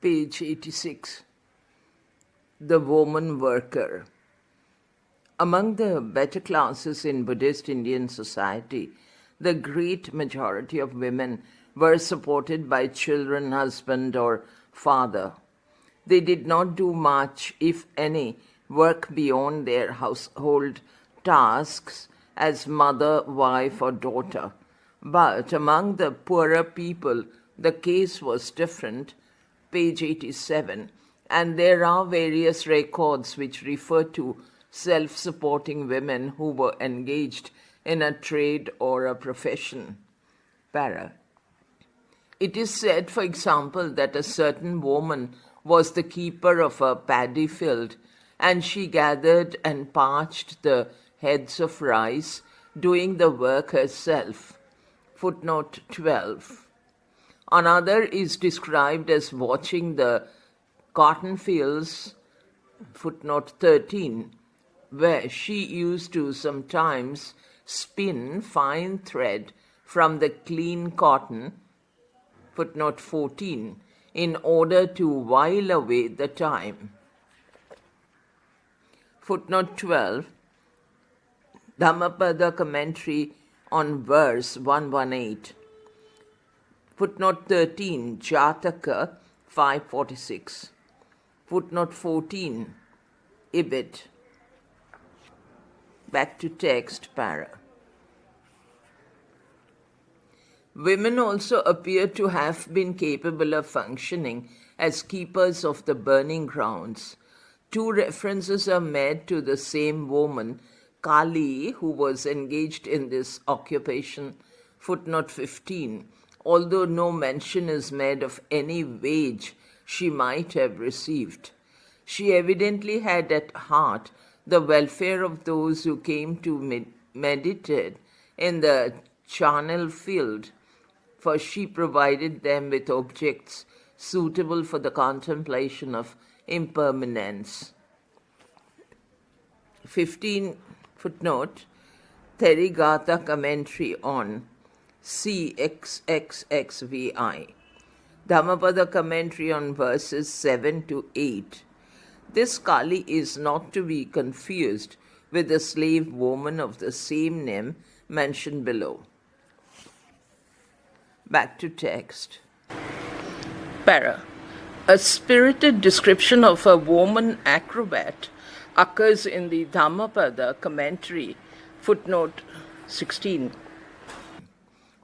Page 86. The woman worker. Among the better classes in Buddhist Indian society, the great majority of women were supported by children, husband, or father. They did not do much, if any, work beyond their household tasks as mother, wife, or daughter. But among the poorer people, the case was different. Page 87, and there are various records which refer to self-supporting women who were engaged in a trade or a profession. Para. It is said, for example, that a certain woman was the keeper of a paddy field, and she gathered and parched the heads of rice, doing the work herself. Footnote 12. Another is described as watching the cotton fields, footnote 13, where she used to sometimes spin fine thread from the clean cotton, footnote 14, in order to while away the time. Footnote 12, Dhammapada commentary on verse 118. Footnote 13, Jataka 546. Footnote 14, Ibid. Back to text, para. Women also appear to have been capable of functioning as keepers of the burning grounds. Two references are made to the same woman, Kali, who was engaged in this occupation. Footnote 15. Although no mention is made of any wage she might have received. She evidently had at heart the welfare of those who came to meditate in the charnel field, for she provided them with objects suitable for the contemplation of impermanence. 15 footnote, Therigata commentary on CXXXVI. Dhammapada commentary on verses 7 to 8. This Kali is not to be confused with the slave woman of the same name mentioned below. Back to text. Para. A spirited description of a woman acrobat occurs in the Dhammapada commentary, footnote 16.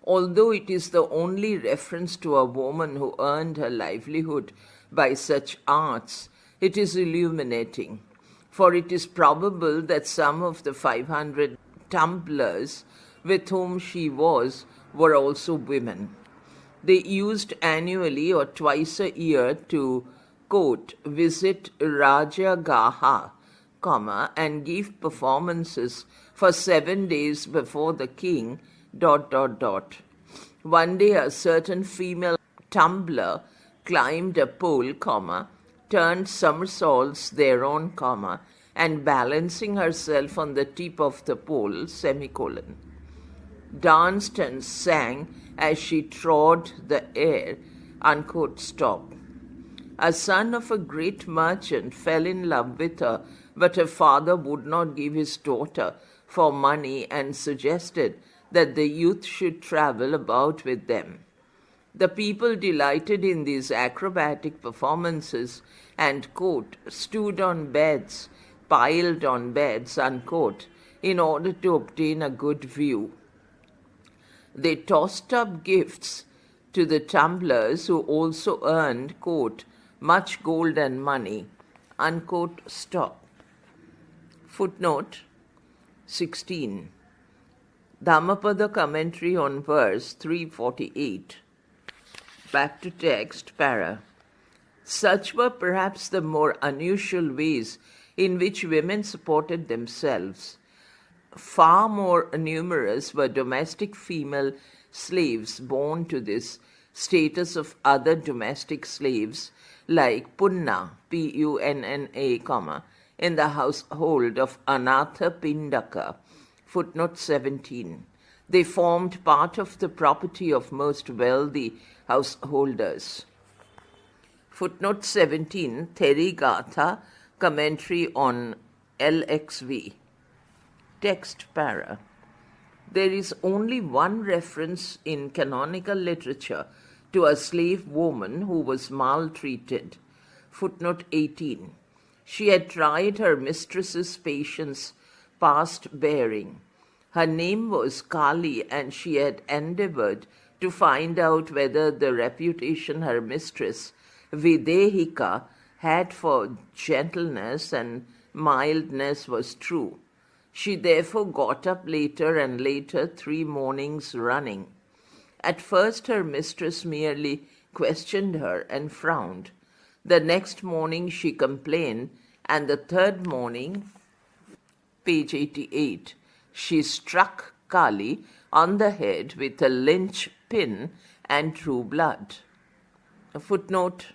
Although it is the only reference to a woman who earned her livelihood by such arts, it is illuminating, for it is probable that some of the 500 tumblers with whom she was were also women. They used annually or twice a year to, quote, visit Rajagaha, and give performances for 7 days before the king, ... One day a certain female tumbler climbed a pole, turned somersaults thereon, and balancing herself on the tip of the pole, danced and sang as she trod the air, stop. A son of a great merchant fell in love with her, but her father would not give his daughter for money and suggested that the youth should travel about with them. The people delighted in these acrobatic performances and, quote, stood on beds, piled on beds, unquote, in order to obtain a good view. They tossed up gifts to the tumblers, who also earned, quote, much gold and money, unquote, stop. Footnote 16. Dhammapada commentary on verse 348. Back to text, para. Such were perhaps the more unusual ways in which women supported themselves. Far more numerous were domestic female slaves born to this status of other domestic slaves, like Punna, Punna, in the household of Anatha Pindaka, footnote 17. They formed part of the property of most wealthy householders. Footnote 17, Therigatha, commentary on LXV. Text para. There is only one reference in canonical literature to a slave woman who was maltreated. Footnote 18. She had tried her mistress's patience past bearing. Her name was Kali, and she had endeavored to find out whether the reputation her mistress, Videhika, had for gentleness and mildness was true. She therefore got up later and later 3 mornings running. At first her mistress merely questioned her and frowned. The next morning she complained, and the third morning, page 88, she struck Kali on the head with a lynch pin and drew blood. Footnote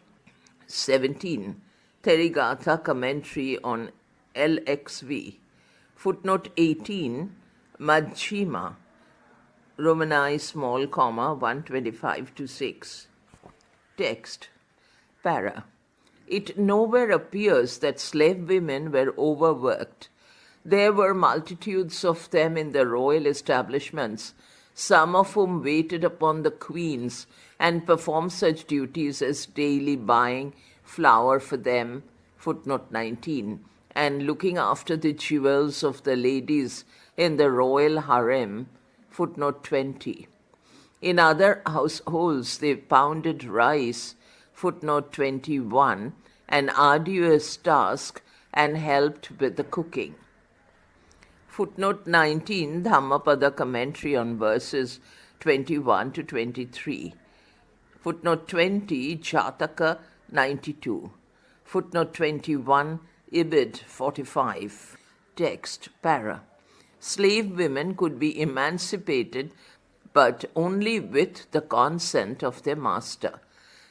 17, Therigatha commentary on LXV. Footnote 18, Majjhima, Romanized small comma 125 to 6. Text, para. It nowhere appears that slave women were overworked. There were multitudes of them in the royal establishments, some of whom waited upon the queens and performed such duties as daily buying flour for them, footnote 19, and looking after the jewels of the ladies in the royal harem, footnote 20. In other households they pounded rice, footnote 21, an arduous task, and helped with the cooking. Footnote 19, Dhammapada commentary on verses 21 to 23. Footnote 20, Jataka 92. Footnote 21, Ibid 45. Text, para. Slave women could be emancipated, but only with the consent of their master.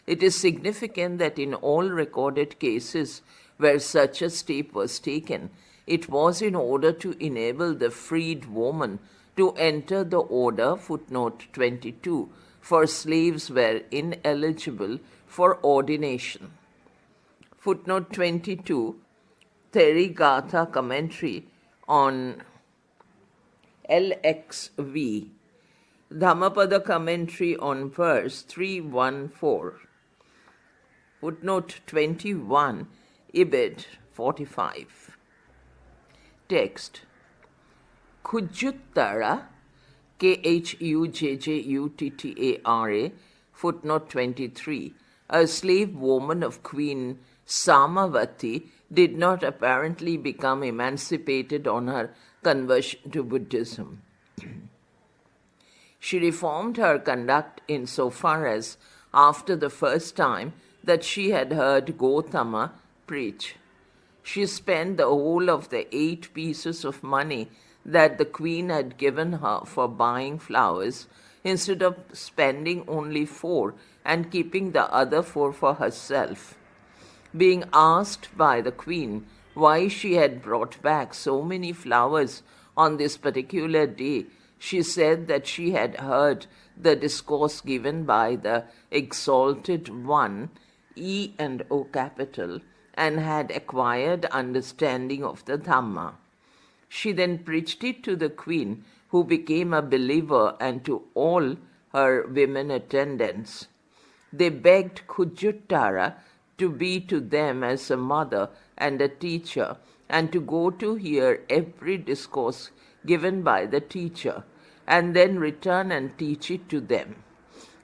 It is significant that in all recorded cases where such a step was taken, it was in order to enable the freed woman to enter the order, footnote 22, for slaves were ineligible for ordination. Footnote 22, Therigatha commentary on LXV. Dhammapada commentary on verse 314. Footnote 21, Ibid 45. Text, Khujjuttara, Khujjuttara, footnote 23, a slave woman of Queen Samavati, did not apparently become emancipated on her conversion to Buddhism. She reformed her conduct insofar as, after the first time that she had heard Gautama preach, she spent the whole of the 8 pieces of money that the queen had given her for buying flowers, instead of spending only 4 and keeping the other 4 for herself. Being asked by the queen why she had brought back so many flowers on this particular day, she said that she had heard the discourse given by the exalted one, E and O capital, and had acquired understanding of the Dhamma. She then preached it to the queen, who became a believer, and to all her women attendants. They begged Khujjuttara to be to them as a mother and a teacher, and to go to hear every discourse given by the teacher, and then return and teach it to them.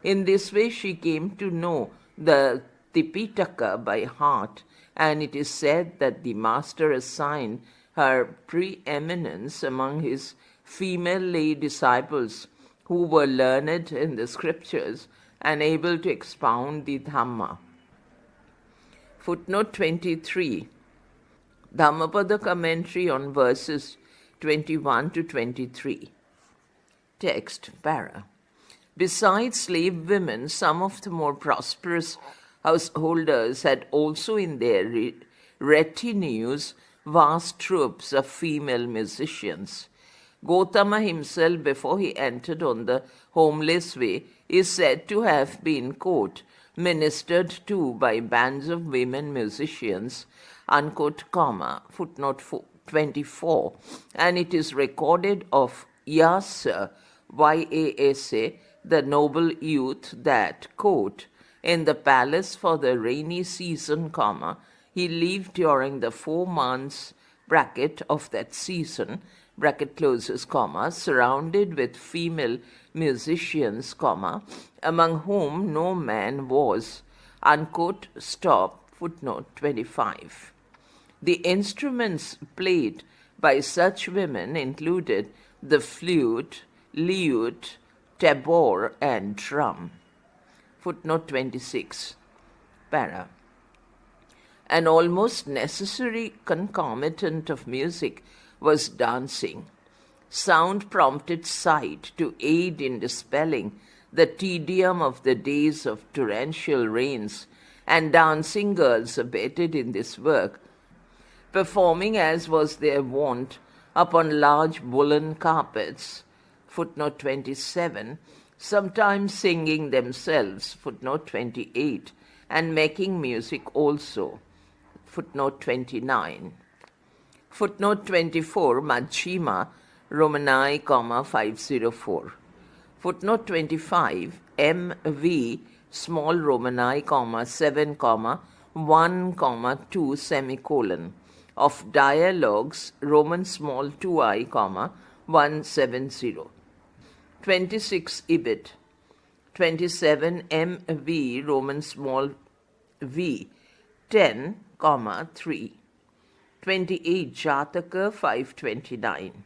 In this way she came to know the Tipitaka by heart, and it is said that the master assigned her preeminence among his female lay disciples who were learned in the scriptures and able to expound the Dhamma. Footnote 23, Dhammapada commentary on verses 21 to 23. Text, para. Besides slave women, some of the more prosperous householders had also in their retinues vast troops of female musicians. Gautama himself, before he entered on the homeless way, is said to have been, quote, ministered to by bands of women musicians, unquote, comma, footnote 24, and it is recorded of Yasa, Yasa, the noble youth, that, quote, in the palace for the rainy season, comma, he lived during the 4 months bracket of that season, bracket closes, comma, surrounded with female musicians, comma, among whom no man was, unquote, stop, footnote 25. The instruments played by such women included the flute, lute, tabor, and drum. Footnote 26. Para. An almost necessary concomitant of music was dancing. Sound prompted sight to aid in dispelling the tedium of the days of torrential rains, and dancing girls abetted in this work, performing as was their wont upon large woolen carpets, footnote 27, sometimes singing themselves, footnote 28, and making music also, footnote 29. Footnote 24, Majjhima, Romani, 504. Footnote 25, MV, small Romani, 7, 1, 2, semicolon, of dialogues, Roman small 2i, 170. 26 Ibid, 27 MV, Roman small v, 10, 3. 28 Jataka 529.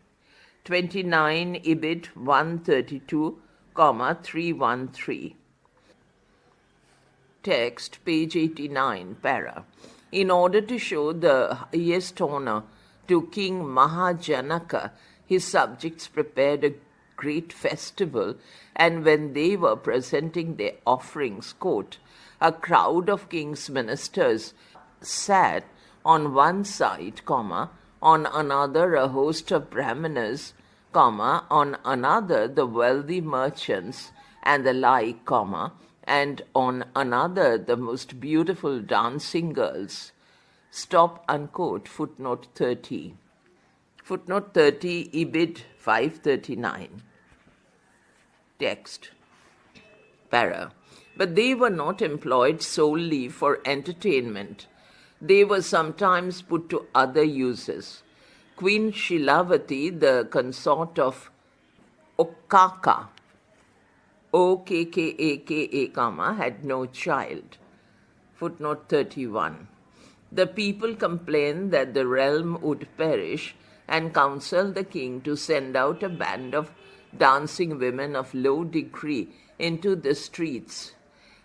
29 Ibid 132, 313. Text, page 89, para. In order to show the highest honor to King Mahajanaka, his subjects prepared a great festival, and when they were presenting their offerings, quote, a crowd of king's ministers sat on one side, on another a host of brahmanas, on another the wealthy merchants and the like, and on another the most beautiful dancing girls. Stop, unquote, footnote 30. Footnote 30, Ibid 539. Text. Para. But they were not employed solely for entertainment. They were sometimes put to other uses. Queen Shilavati, the consort of Okaka, Okkaka, had no child. Footnote 31. The people complained that the realm would perish and counseled the king to send out a band of dancing women of low degree into the streets.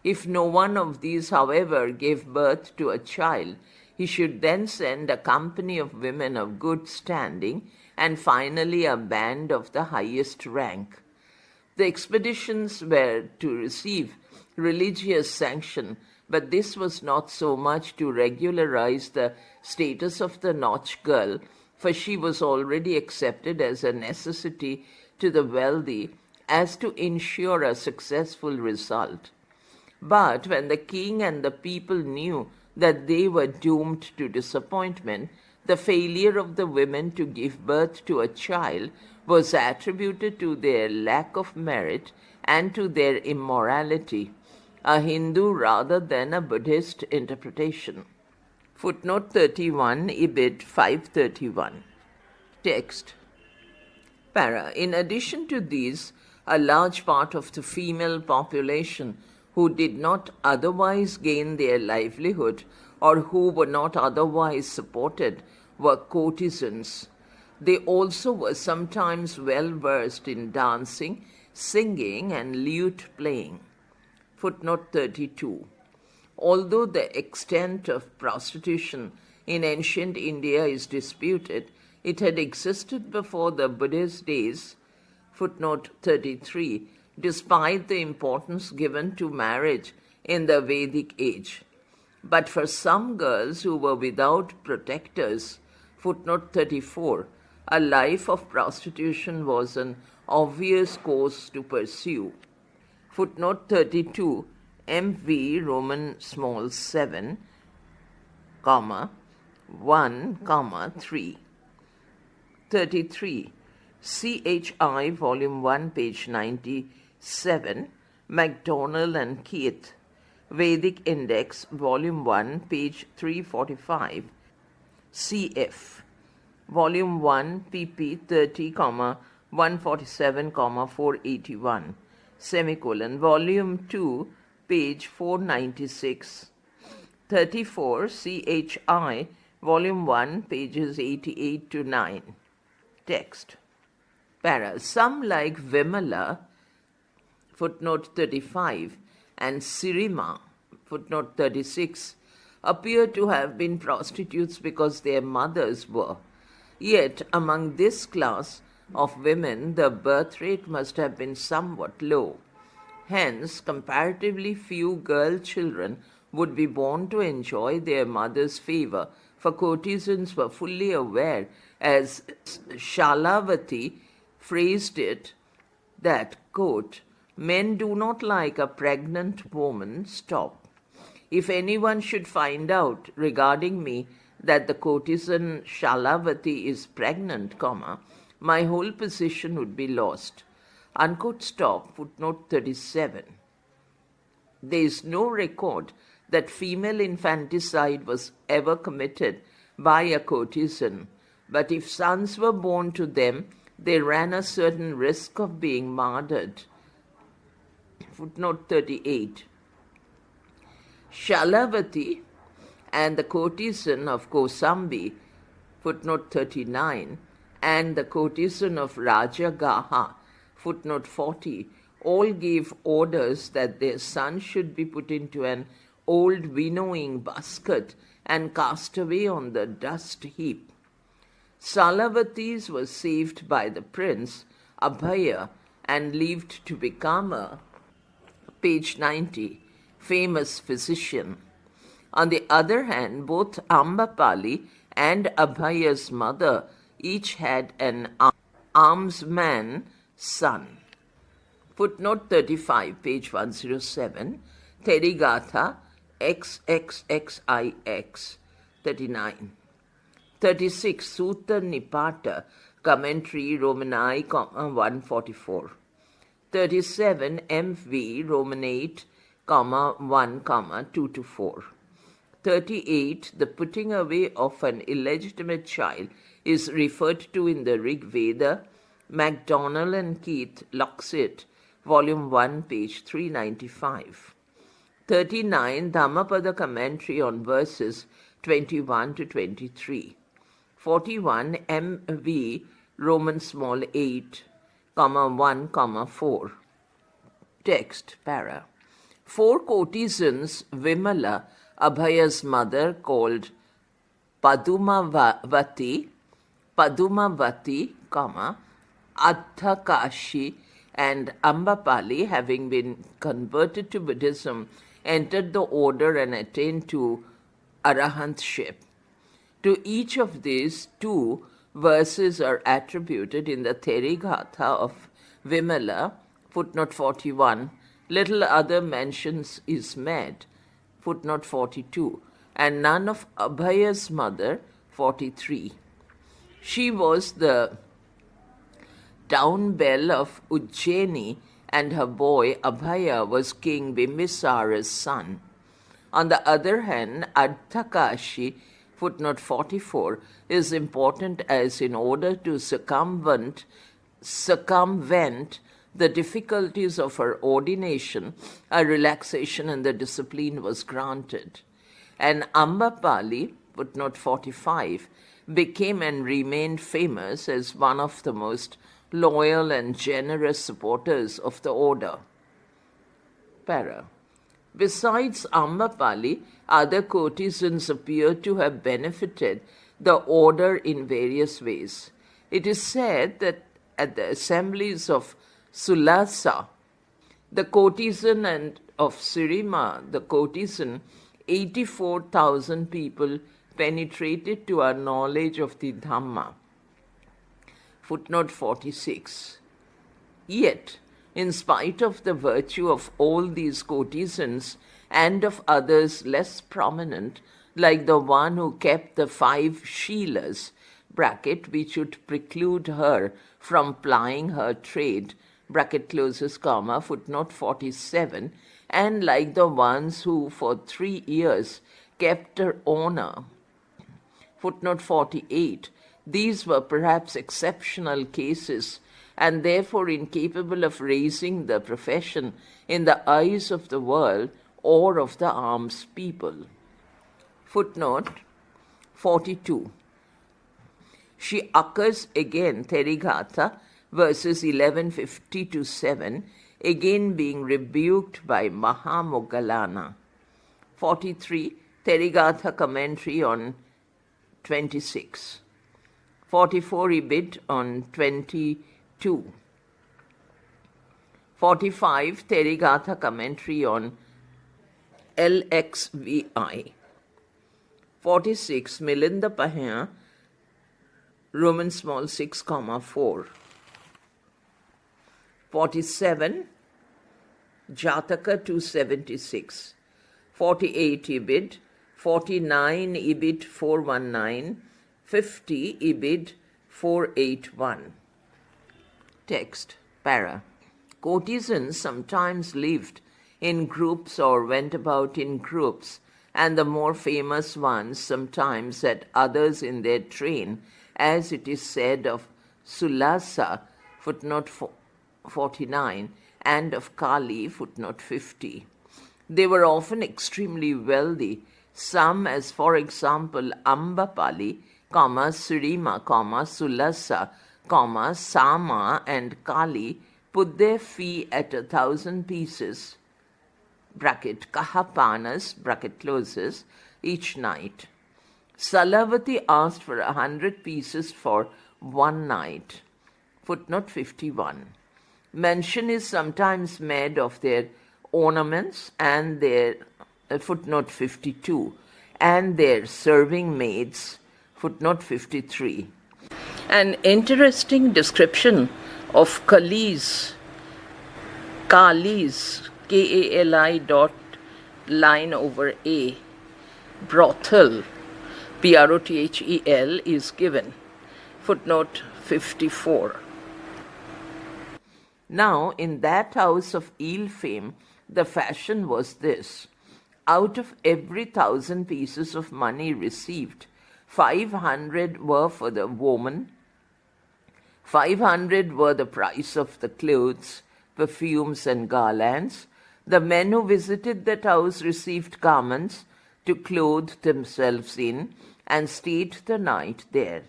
If no one of these, however, gave birth to a child, he should then send a company of women of good standing, and finally a band of the highest rank. The expeditions were to receive religious sanction, but this was not so much to regularize the status of the Nautch girl, for she was already accepted as a necessity to the wealthy, as to ensure a successful result. But when the king and the people knew that they were doomed to disappointment, the failure of the women to give birth to a child was attributed to their lack of merit and to their immorality, a Hindu rather than a Buddhist interpretation. Footnote 31, Ibid 531. Text. Para. In addition to these, a large part of the female population who did not otherwise gain their livelihood or who were not otherwise supported were courtesans. They also were sometimes well versed in dancing, singing, and lute playing. Footnote 32. Although the extent of prostitution in ancient India is disputed, it had existed before the Buddhist days. Footnote 33. Despite the importance given to marriage in the Vedic age. But for some girls who were without protectors, footnote 34, a life of prostitution was an obvious course to pursue. Footnote 32, MV Roman small 7, comma, 1, comma, 3. 33. CHI, Volume 1, page 97, MacDonald and Keith, Vedic Index, Volume 1, page 345, CF, Volume 1, pp. 30, 147, 481, semicolon, Volume 2, page 496, 34, CHI, Volume 1, pages 88 to 9. Text. Para. Some like Vimala, footnote 35, and Sirima, footnote 36, appear to have been prostitutes because their mothers were. Yet, among this class of women, the birth rate must have been somewhat low. Hence, comparatively few girl children would be born to enjoy their mother's favor, for courtesans were fully aware, as Shalavati phrased it, that, quote, men do not like a pregnant woman, stop. If anyone should find out regarding me that the courtesan Shalavati is pregnant, comma, my whole position would be lost. Unquote, stop, footnote 37. There is no record that female infanticide was ever committed by a courtesan, but if sons were born to them, they ran a certain risk of being murdered. Footnote 38. Shalavati and the courtesan of Kosambi, footnote 39, and the courtesan of Rajagaha, footnote 40, all gave orders that their sons should be put into an old winnowing basket and cast away on the dust heap. Salavatis was saved by the prince, Abhaya, and lived to become a, page 90, famous physician. On the other hand, both Ambapali and Abhaya's mother each had an almsman son. Footnote 35, page 107, Therigatha, XXXIX, 39. 36, Sutta Nipata, Commentary, Roman I, 144. 37, MV, Roman 8, 1, 2 to 4. 38, the putting away of an illegitimate child is referred to in the Rig Veda, MacDonald and Keith, Locksit, Volume 1, page 395. 39, Dhammapada Commentary on verses 21 to 23. 41, MV, Roman small 8, 1, 4. Text, para. 4 courtesans, Vimala, Abhaya's mother, called Padumavati, Adhakashi, and Ambapali, having been converted to Buddhism, entered the order and attained to arahantship. To each of these 2 verses are attributed in the Therigatha of Vimala, footnote 41. Little other mentions is made, footnote 42, and none of Abhaya's mother, 43. She was the town belle of Ujjaini, and her boy Abhaya was King Bimbisara's son. On the other hand, Adhakashi, footnote 44, is important as in order to circumvent the difficulties of her ordination, a relaxation in the discipline was granted. And Ambapali, footnote 45, became and remained famous as one of the most loyal and generous supporters of the order. Para. Besides Ambapali, other courtesans appear to have benefited the order in various ways. It is said that at the assemblies of Sulasa, the courtesan, and of Sirima, the courtesan, 84,000 people penetrated to our knowledge of the Dhamma. Footnote 46. Yet, in spite of the virtue of all these courtesans and of others less prominent, like the one who kept the 5 Sheilas, bracket, which should preclude her from plying her trade, bracket closes, comma, footnote 47, and like the ones who for 3 years kept her owner, footnote 48, these were perhaps exceptional cases and therefore incapable of raising the profession in the eyes of the world or of the alms people. Footnote 42. She occurs again, Therigatha, verses 1150 to 7, again being rebuked by Mahamoggallana. 43. Therigatha commentary on 26. 44. Ibid on 22. 45. Therigatha commentary on LXVI. 46. Milinda Pahin, Roman small 6, 4. 47. Jataka 276. 48. Ibid. 49. Ibid 419. 50. Ibid 481. Text. Para. Courtesans sometimes lived in groups or went about in groups, and the more famous ones sometimes had others in their train, as it is said of Sulasa, footnote 49, and of Kali, footnote 50. They were often extremely wealthy, some, as for example Ambapali, Surima, Sulasa, Sama, and Kali, put their fee at 1,000 pieces, bracket kahapanas, bracket closes, each night. Salavati asked for 100 pieces for one night. Footnote 51. Mention is sometimes made of their ornaments and their, footnote 52, and their serving maids, footnote 53. An interesting description of Kali's, Kali dot line over A, brothel, Prothel, is given. Footnote 54. Now, in that house of ill fame, the fashion was this. Out of every 1,000 pieces of money received, 500 were for the woman, 500 were the price of the clothes, perfumes, and garlands. The men who visited that house received garments to clothe themselves in and stayed the night there.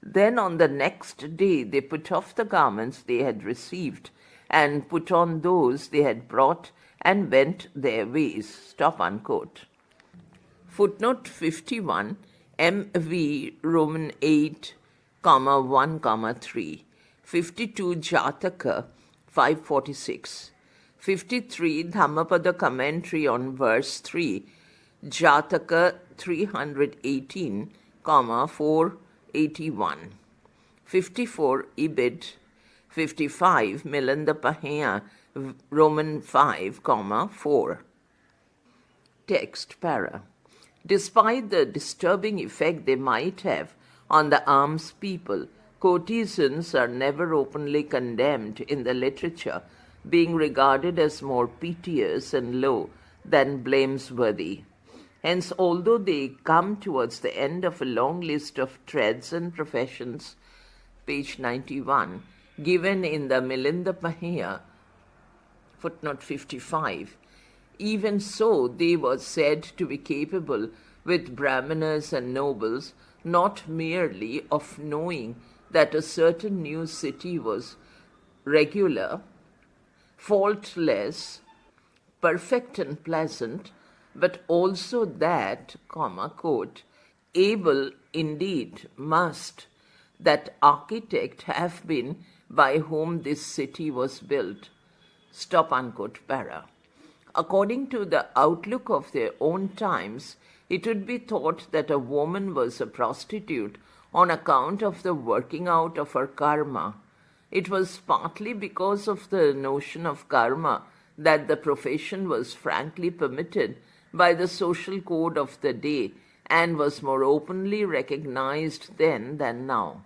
Then on the next day they put off the garments they had received and put on those they had brought and went their ways. Stop unquote. Footnote 51, MV Roman 8, 1, 3. 52 Jataka 546. 53 Dhammapada commentary on verse 3, Jataka 318, 481. 54 Ibid. 55 Milinda Pahin, Roman 5, 4. Text para. Despite the disturbing effect they might have on the alms people, courtesans are never openly condemned in the literature, being regarded as more piteous and low than blamesworthy. Hence, although they come towards the end of a long list of trades and professions, page 91, given in the Milinda Pahin, footnote 55, even so they were said to be capable with brahmanas and nobles not merely of knowing that a certain new city was regular, faultless, perfect and pleasant, but also that, quote, able indeed must that architect have been by whom this city was built. Stop unquote para. According to the outlook of their own times, it would be thought that a woman was a prostitute on account of the working out of her karma, It was partly because of the notion of karma that the profession was frankly permitted by the social code of the day and was more openly recognized then than now.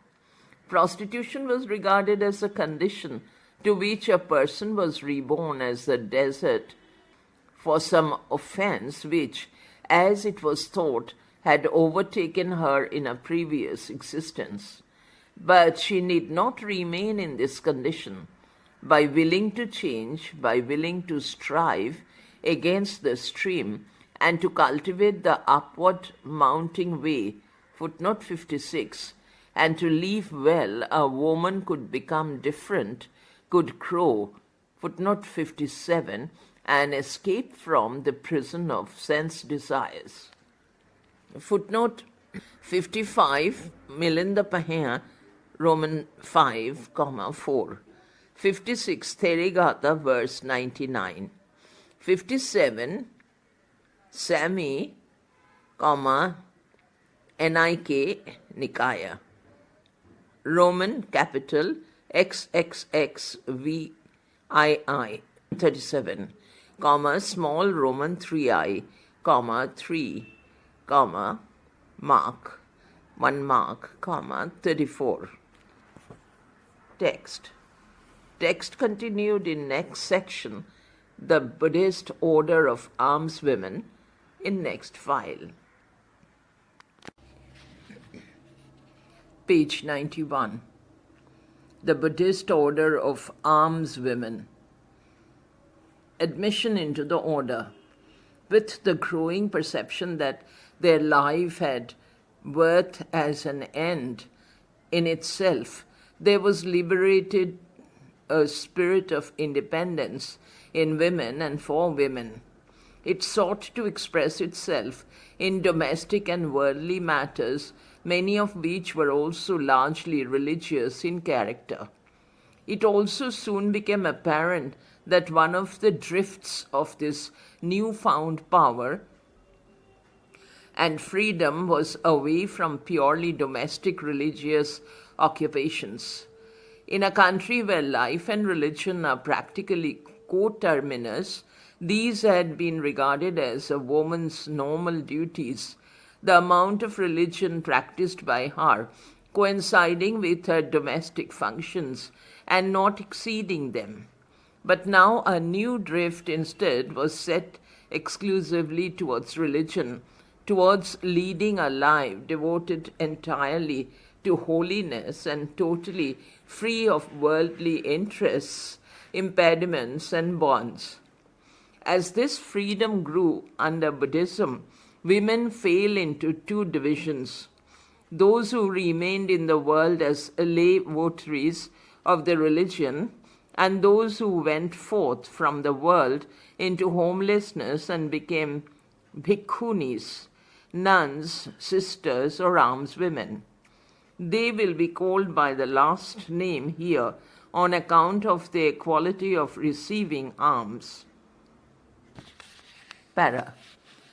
Prostitution was regarded as a condition to which a person was reborn as a desert for some offense which, as it was thought, had overtaken her in a previous existence. But she need not remain in this condition. By willing to change, by willing to strive against the stream, and to cultivate the upward mounting way, footnote 56, and to live well, a woman could become different, could grow, footnote 57, and escape from the prison of sense desires. Footnote 55, Milinda Pahin, Roman 5, 4. 56, Therigata, verse 99. 57, Sami, Nik, Nikaya. Roman capital XXXVII, 37, small Roman 3I, 3, mark, 1 mark, 34. Text. Text continued in next section, the Buddhist order of almswomen, in next file. Page 91. The Buddhist order of almswomen. Admission into the order. With the growing perception that their life had worth as an end in itself, there was liberated a spirit of independence in women and for women. It sought to express itself in domestic and worldly matters, many of which were also largely religious in character. It also soon became apparent that one of the drifts of this newfound power and freedom was away from purely domestic religious occupations. In a country where life and religion are practically coterminous, these had been regarded as a woman's normal duties, the amount of religion practiced by her coinciding with her domestic functions and not exceeding them. But now a new drift instead was set exclusively towards religion, towards leading a life devoted entirely to holiness and totally free of worldly interests, impediments, and bonds. As this freedom grew under Buddhism, women fell into two divisions: those who remained in the world as lay votaries of the religion, and those who went forth from the world into homelessness and became bhikkhunis, nuns, sisters, or almswomen. They will be called by the last name here on account of their quality of receiving alms. Para.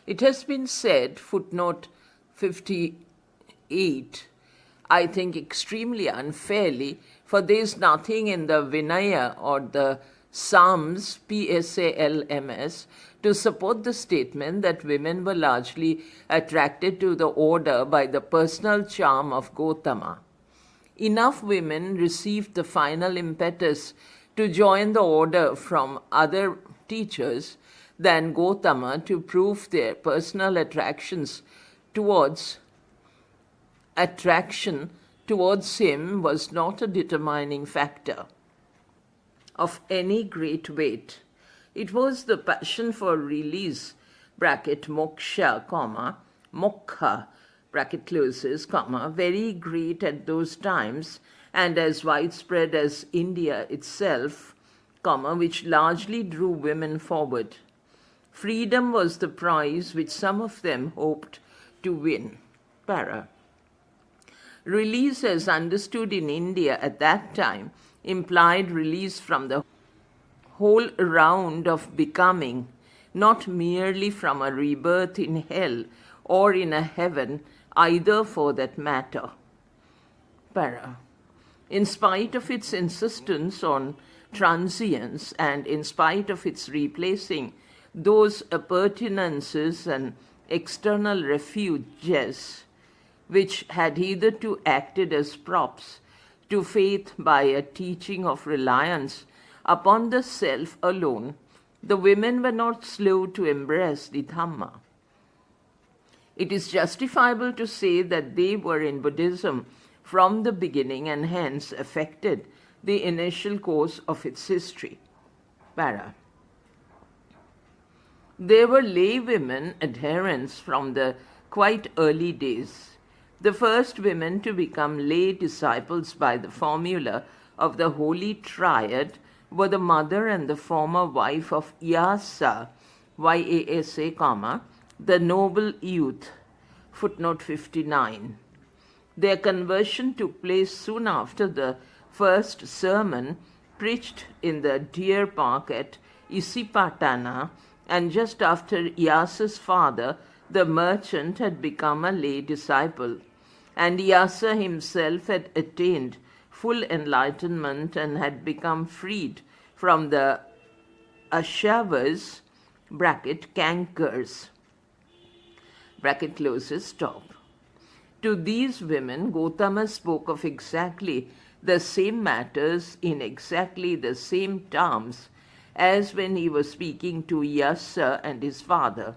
It has been said, footnote 58, I think extremely unfairly, for there is nothing in the Vinaya or the Psalms, Psalms, to support the statement that women were largely attracted to the order by the personal charm of Gautama. Enough women received the final impetus to join the order from other teachers than Gautama to prove their personal attraction towards him was not a determining factor of any great weight. It was the passion for release, bracket moksha, mokkha, bracket closes, very great at those times and as widespread as India itself, which largely drew women forward. Freedom was the prize which some of them hoped to win. Para. Release, as understood in India at that time, implied release from the whole round of becoming, not merely from a rebirth in hell or in a heaven, either for that matter. Para. In spite of its insistence on transience and in spite of its replacing those appurtenances and external refuges which had hitherto acted as props to faith by a teaching of reliance upon the self alone, the women were not slow to embrace the Dhamma. It is justifiable to say that they were in Buddhism from the beginning and hence affected the initial course of its history. Para. There were lay women adherents from the quite early days, the first women to become lay disciples by the formula of the Holy Triad were the mother and the former wife of Yasa, Y-A-S-A, comma, the noble youth, footnote 59. Their conversion took place soon after the first sermon preached in the deer park at Isipatana, and just after Yasa's father, the merchant, had become a lay disciple, and Yasa himself had attained full enlightenment and had become freed from the Ashavas, bracket, cankers, bracket closes, stop. To these women, Gautama spoke of exactly the same matters in exactly the same terms as when he was speaking to Yasa and his father.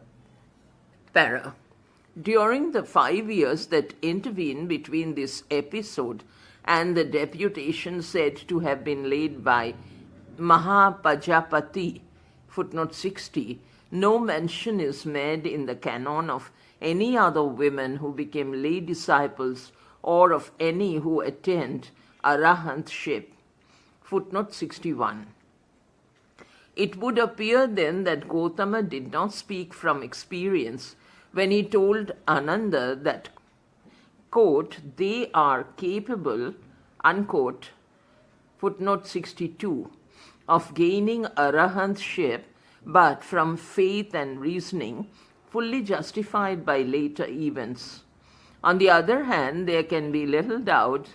Para. During the 5 years that intervened between this episode and the deputation said to have been laid by Mahapajapati, footnote 60, no mention is made in the canon of any other women who became lay disciples or of any who attained arahantship. Footnote 61. It would appear then that Gautama did not speak from experience when he told Ananda that, quote, they are capable, unquote, footnote 62, of gaining arahantship, but from faith and reasoning, fully justified by later events. On the other hand, there can be little doubt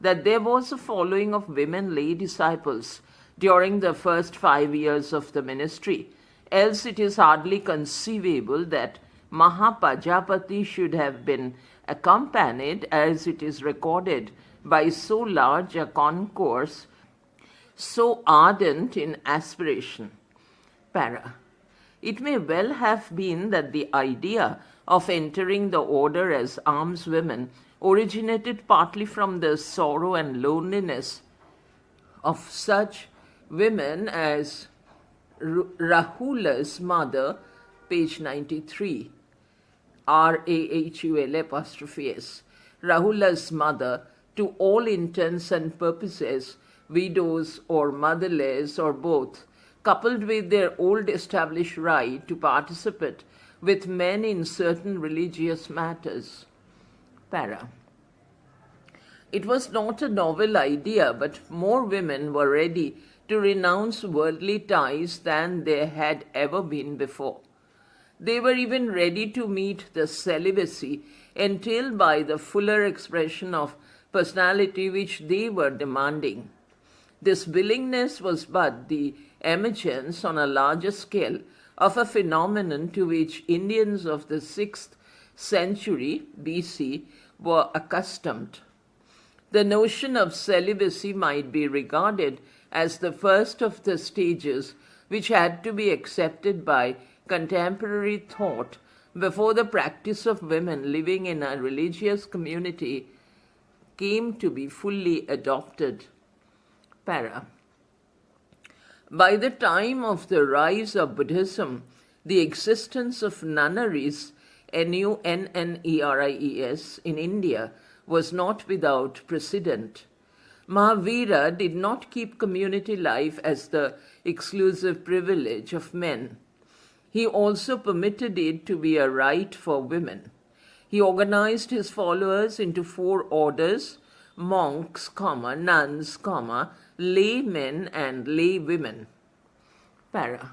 that there was a following of women lay disciples during the first 5 years of the ministry, else it is hardly conceivable that Mahapajapati should have been accompanied, as it is recorded, by so large a concourse, so ardent in aspiration. Para. It may well have been that the idea of entering the order as almswomen originated partly from the sorrow and loneliness of such women as Rahula's mother, page 93, Rahul', Rahula's mother, to all intents and purposes, widows or motherless or both, coupled with their old established right to participate with men in certain religious matters. Para. It was not a novel idea, but more women were ready to renounce worldly ties than there had ever been before. They were even ready to meet the celibacy entailed by the fuller expression of personality which they were demanding. This willingness was but the emergence on a larger scale of a phenomenon to which Indians of the 6th century BC were accustomed. The notion of celibacy might be regarded as the first of the stages which had to be accepted by contemporary thought before the practice of women living in a religious community came to be fully adopted. Para. By the time of the rise of Buddhism, the existence of nunneries, Nunneries, in India was not without precedent. Mahavira did not keep community life as the exclusive privilege of men. He also permitted it to be a right for women. He organized his followers into 4 orders: monks, nuns, laymen, and lay women. Para.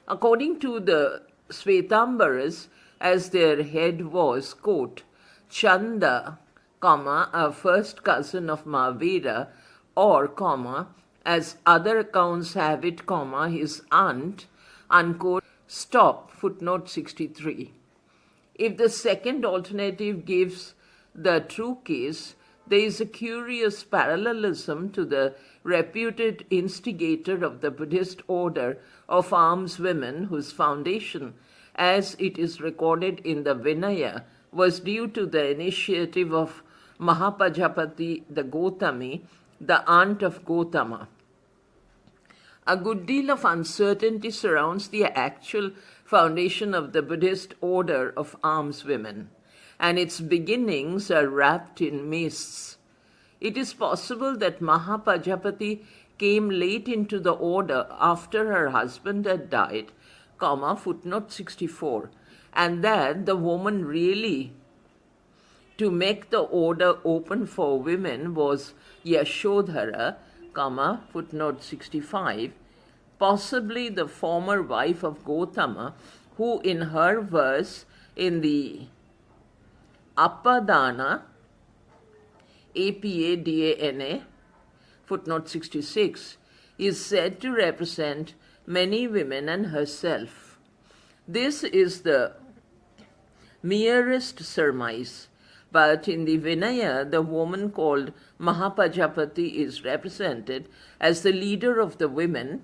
According to the Svetambaras, as their head was, quote, Chanda, a first cousin of Mahavira, or, as other accounts have it, his aunt, unquote, stop, footnote 63. If the second alternative gives the true case, there is a curious parallelism to the reputed instigator of the Buddhist order of almswomen, whose foundation, as it is recorded in the Vinaya, was due to the initiative of Mahapajapati the Gotami, the aunt of Gotama. A good deal of uncertainty surrounds the actual foundation of the Buddhist order of almswomen, and its beginnings are wrapped in mists. It is possible that Mahapajapati came late into the order after her husband had died, footnote 64, and that the woman really to make the order open for women was Yashodhara, footnote 65, possibly the former wife of Gotama, who in her verse in the Apadana, Apadana, footnote 66, is said to represent many women and herself. This is the merest surmise, but in the Vinaya, the woman called Mahapajapati is represented as the leader of the women,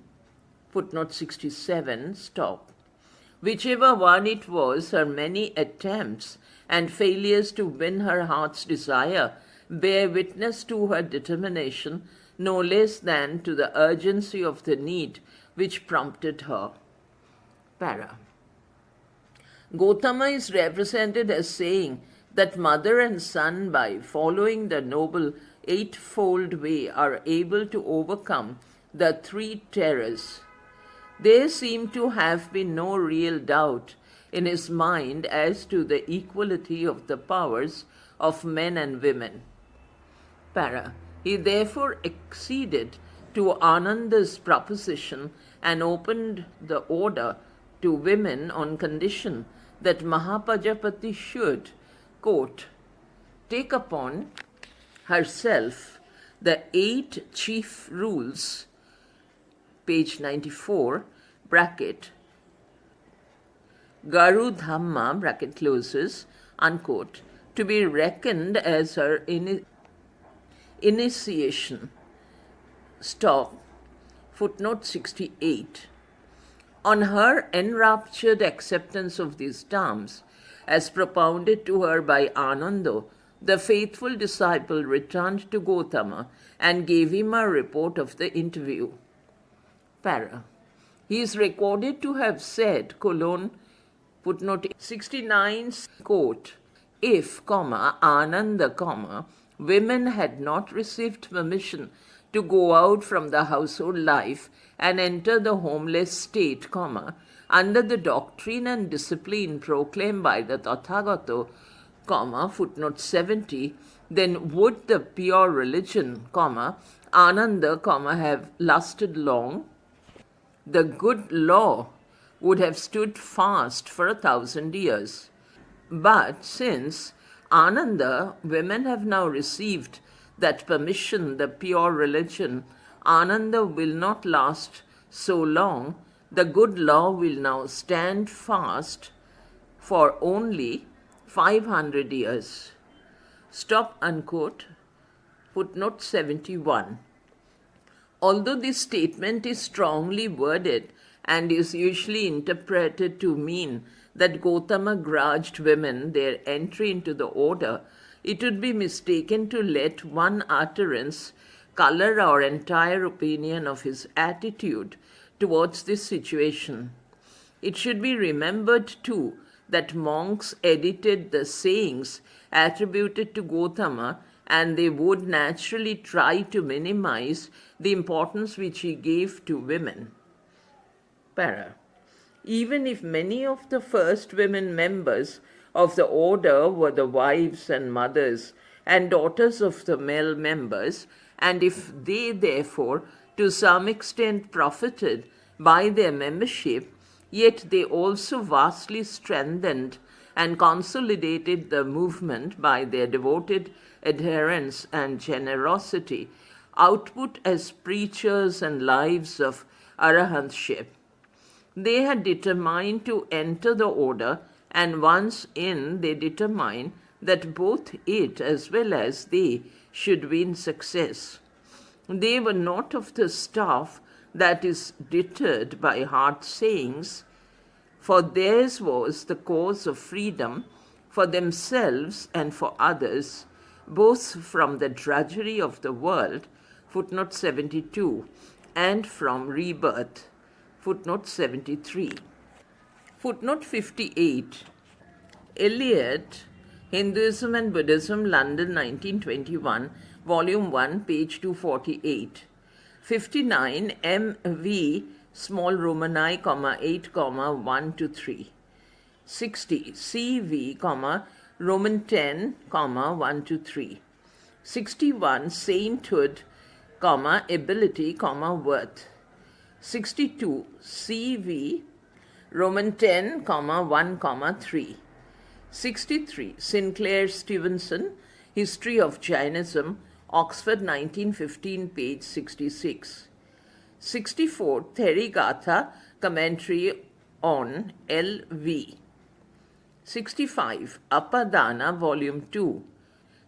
footnote 67, stop. Whichever one it was, her many attempts and failures to win her heart's desire bear witness to her determination, no less than to the urgency of the need which prompted her. Para. Gotama is represented as saying that mother and son, by following the noble eightfold way, are able to overcome the three terrors. There seemed to have been no real doubt in his mind as to the equality of the powers of men and women. Para. He therefore acceded to Ananda's proposition and opened the order to women on condition that Mahapajapati should, quote, take upon herself the 8 chief rules, page 94, bracket, Garu Dhamma, bracket closes, unquote, to be reckoned as her initiation. Stop, footnote 68. On her enraptured acceptance of these terms, as propounded to her by Ananda, the faithful disciple returned to Gotama and gave him a report of the interview. Para. He is recorded to have said, footnote 69, quote, if, Ananda, women had not received permission to go out from the household life and enter the homeless state, under the doctrine and discipline proclaimed by the Tathagata, footnote 70, then would the pure religion, Ananda, have lasted long? The good law would have stood fast for 1,000 years. But since Ananda, women have now received that permission, the pure religion, Ananda will not last so long. The good law will now stand fast for only 500 years. Stop, unquote, footnote 71. Although this statement is strongly worded and is usually interpreted to mean that Gotama grudged women their entry into the order, it would be mistaken to let one utterance color our entire opinion of his attitude towards this situation. It should be remembered, too, that monks edited the sayings attributed to Gotama, and they would naturally try to minimize the importance which he gave to women. Para. Even if many of the first women members of the order were the wives and mothers and daughters of the male members, and if they therefore to some extent profited by their membership, yet they also vastly strengthened and consolidated the movement by their devoted adherence and generosity, output as preachers and lives of arahantship. They had determined to enter the order, and once in, they determined that both it as well as they should win success. They were not of the stuff that is deterred by hard sayings, for theirs was the cause of freedom for themselves and for others, both from the drudgery of the world, footnote 72, and from rebirth, footnote 73. Footnote 58. Eliot, Hinduism and Buddhism, London, 1921, Volume 1, page 248. 59. M.V. small Roman I, 8, 1 to 3. 60. C.V., Roman 10, 1 to 3. 61. Sainthood, ability, worth. 62. C.V., Roman 10, 1, 3. 63. Sinclair Stevenson, History of Jainism, Oxford, 1915, page 66. 64. Therigatha, Commentary on L.V. 65. Apadana, Volume 2.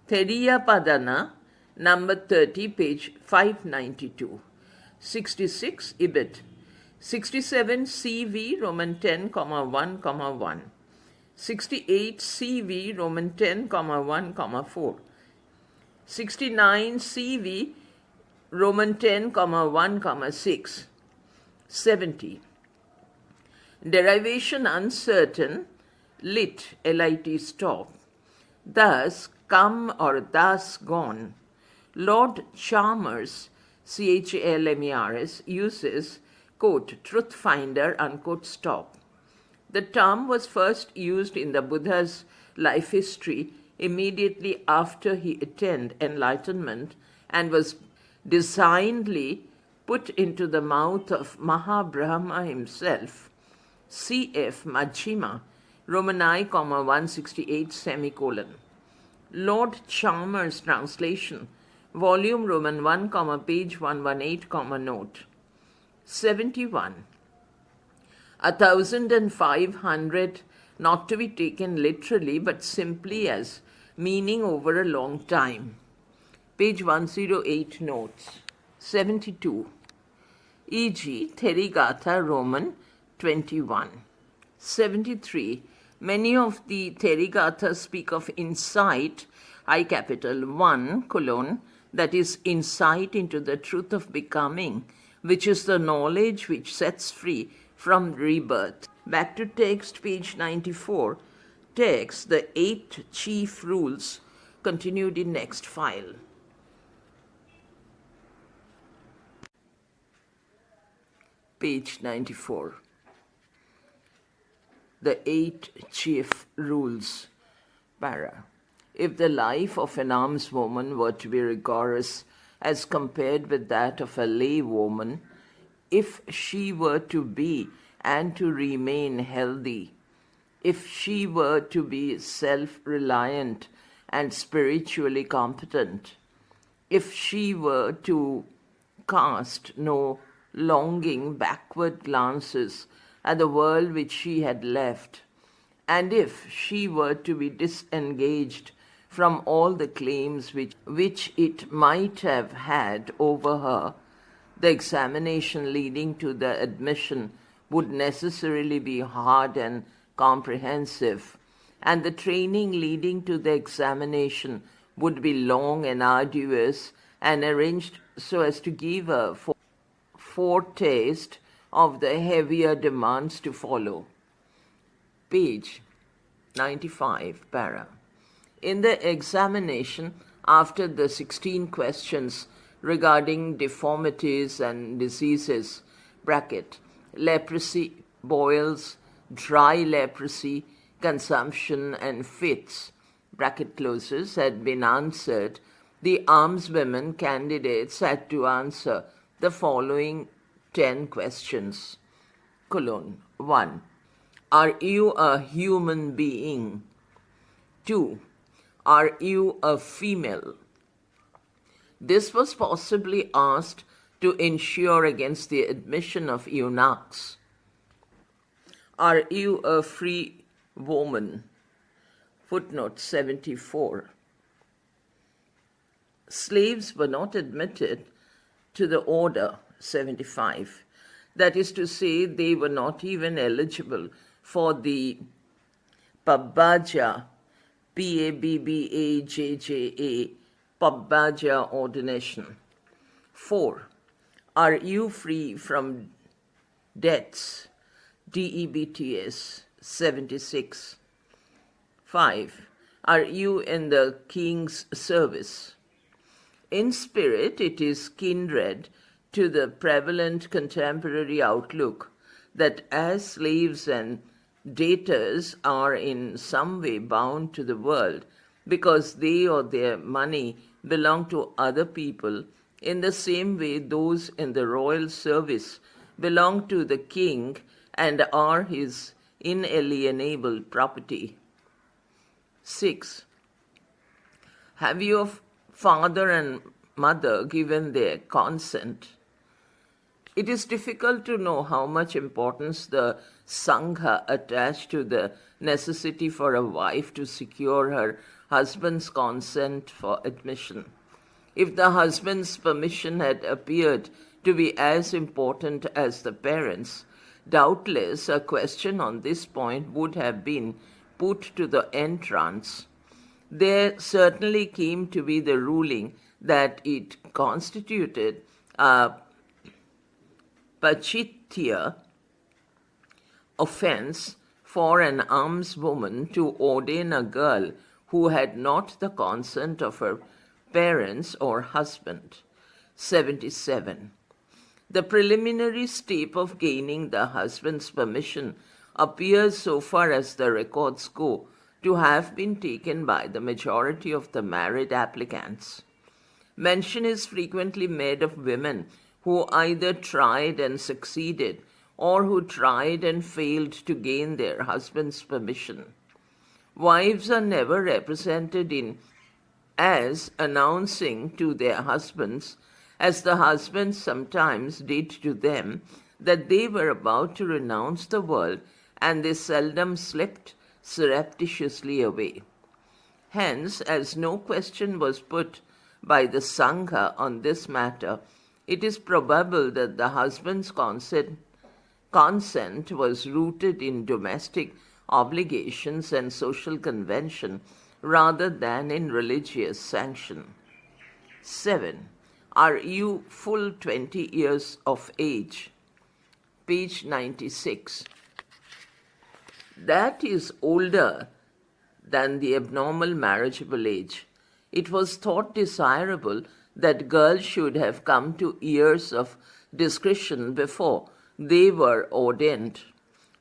Theriyapadana, number 30, page 592. 66. Ibid. 67. C.V. Roman 10, 1, 1. 68. C.V. Roman 10, 1, 4. 69. C.V. Roman 10, 1, 6. 70. Derivation uncertain, lit, lit, stop. Thus come or thus gone. Lord Chalmers, Chalmers, uses, quote, truth finder, unquote, stop. The term was first used in the Buddha's life history immediately after he attained enlightenment and was designedly put into the mouth of Mahabrahma himself. C.F. Majjhima, Roman I, 168, semicolon. Lord Chalmers' translation, volume Roman 1, page 118, note. 71. 1,500, not to be taken literally but simply as meaning over a long time. Page 108 notes. 72. E.g. Therigatha, Roman 21. 73. Many of the Therigathas speak of insight, I capital 1, colon, that is insight into the truth of becoming, which is the knowledge which sets free from rebirth. Back to text, page 94. Text, the 8 chief rules, continued in next file. Page 94. The 8 chief rules. Para. If the life of an almswoman were to be rigorous as compared with that of a lay woman, if she were to be and to remain healthy, if she were to be self-reliant and spiritually competent, if she were to cast no longing backward glances at the world which she had left, and if she were to be disengaged from all the claims which it might have had over her, the examination leading to the admission would necessarily be hard and comprehensive, and the training leading to the examination would be long and arduous and arranged so as to give a foretaste of the heavier demands to follow. Page 95, para. In the examination, after the 16 questions regarding deformities and diseases, bracket, leprosy, boils, dry leprosy, consumption, and fits, bracket closes, had been answered, the almswomen candidates had to answer the following 10 questions. 1. Are you a human being? 2. Are you a female? This was possibly asked to ensure against the admission of eunuchs. Are you a free woman? Footnote 74. Slaves were not admitted to the order, 75. That is to say, they were not even eligible for the Pabbaja, P-A-B-B-A-J-J-A, Pabbaja ordination. 4. Are you free from debts? DEBTS, 76. 5. Are you in the king's service? In spirit, it is kindred to the prevalent contemporary outlook that as slaves and debtors are in some way bound to the world because they or their money belong to other people, in the same way those in the royal service belong to the king and are his inalienable property. 6. Have your father and mother given their consent? It is difficult to know how much importance the Sangha attached to the necessity for a wife to secure her husband's consent for admission. If the husband's permission had appeared to be as important as the parents', doubtless a question on this point would have been put to the entrants. There certainly came to be the ruling that it constituted a pachitya offense for an almswoman to ordain a girl who had not the consent of her parents or husband. 77. The preliminary step of gaining the husband's permission appears, so far as the records go, to have been taken by the majority of the married applicants. Mention is frequently made of women who either tried and succeeded or who tried and failed to gain their husband's permission. Wives are never represented in as announcing to their husbands, as the husbands sometimes did to them, that they were about to renounce the world, and they seldom slipped surreptitiously away. Hence, as no question was put by the Sangha on this matter, it is probable that the husband's consent was rooted in domestic obligations and social convention rather than in religious sanction. 7. Are you full 20 years of age? Page 96. That is older than the abnormal marriageable age. It was thought desirable that girls should have come to years of discretion before they were ordained.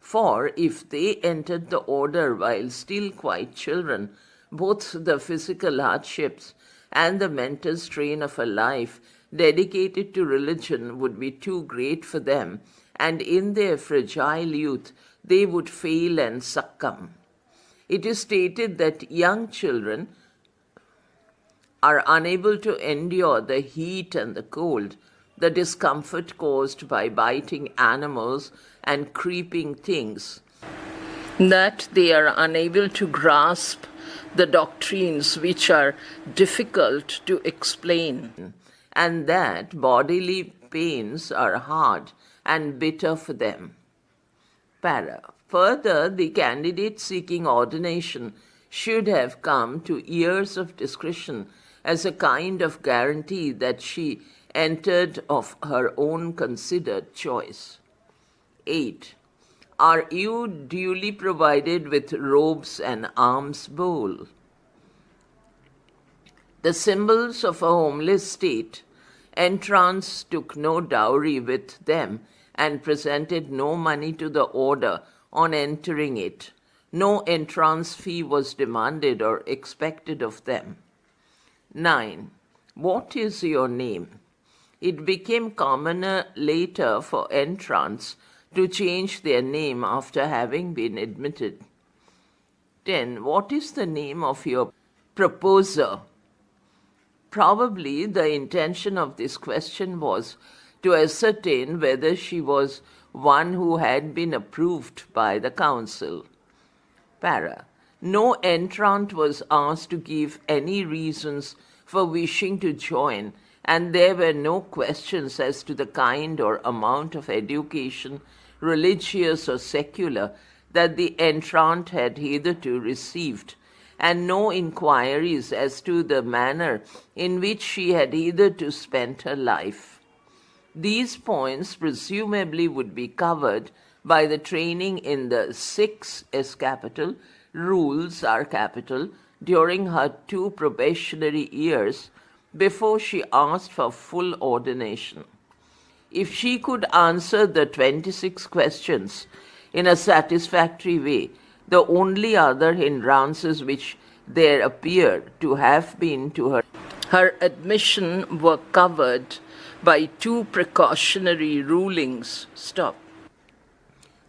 For if they entered the order while still quite children, both the physical hardships and the mental strain of a life dedicated to religion would be too great for them, and in their fragile youth they would fail and succumb. It is stated that young children are unable to endure the heat and the cold, the discomfort caused by biting animals and creeping things, that they are unable to grasp the doctrines which are difficult to explain, and that bodily pains are hard and bitter for them. Para. Further, the candidate seeking ordination should have come to years of discretion as a kind of guarantee that she entered of her own considered choice. 8. Are you duly provided with robes and alms bowl? The symbols of a homeless state, entrants took no dowry with them and presented no money to the order on entering it. No entrance fee was demanded or expected of them. 9. What is your name? It became commoner later for entrants to change their name after having been admitted? 10. What is the name of your proposer? Probably the intention of this question was to ascertain whether she was one who had been approved by the council. Para. No entrant was asked to give any reasons for wishing to join, and there were no questions as to the kind or amount of education, religious or secular, that the entrant had hitherto received, and no inquiries as to the manner in which she had hitherto spent her life. These points presumably would be covered by the training in the 6 rules during her 2 probationary years before she asked for full ordination. If she could answer the 26 questions in a satisfactory way, the only other hindrances which there appeared to have been to her admission were covered by 2 precautionary rulings.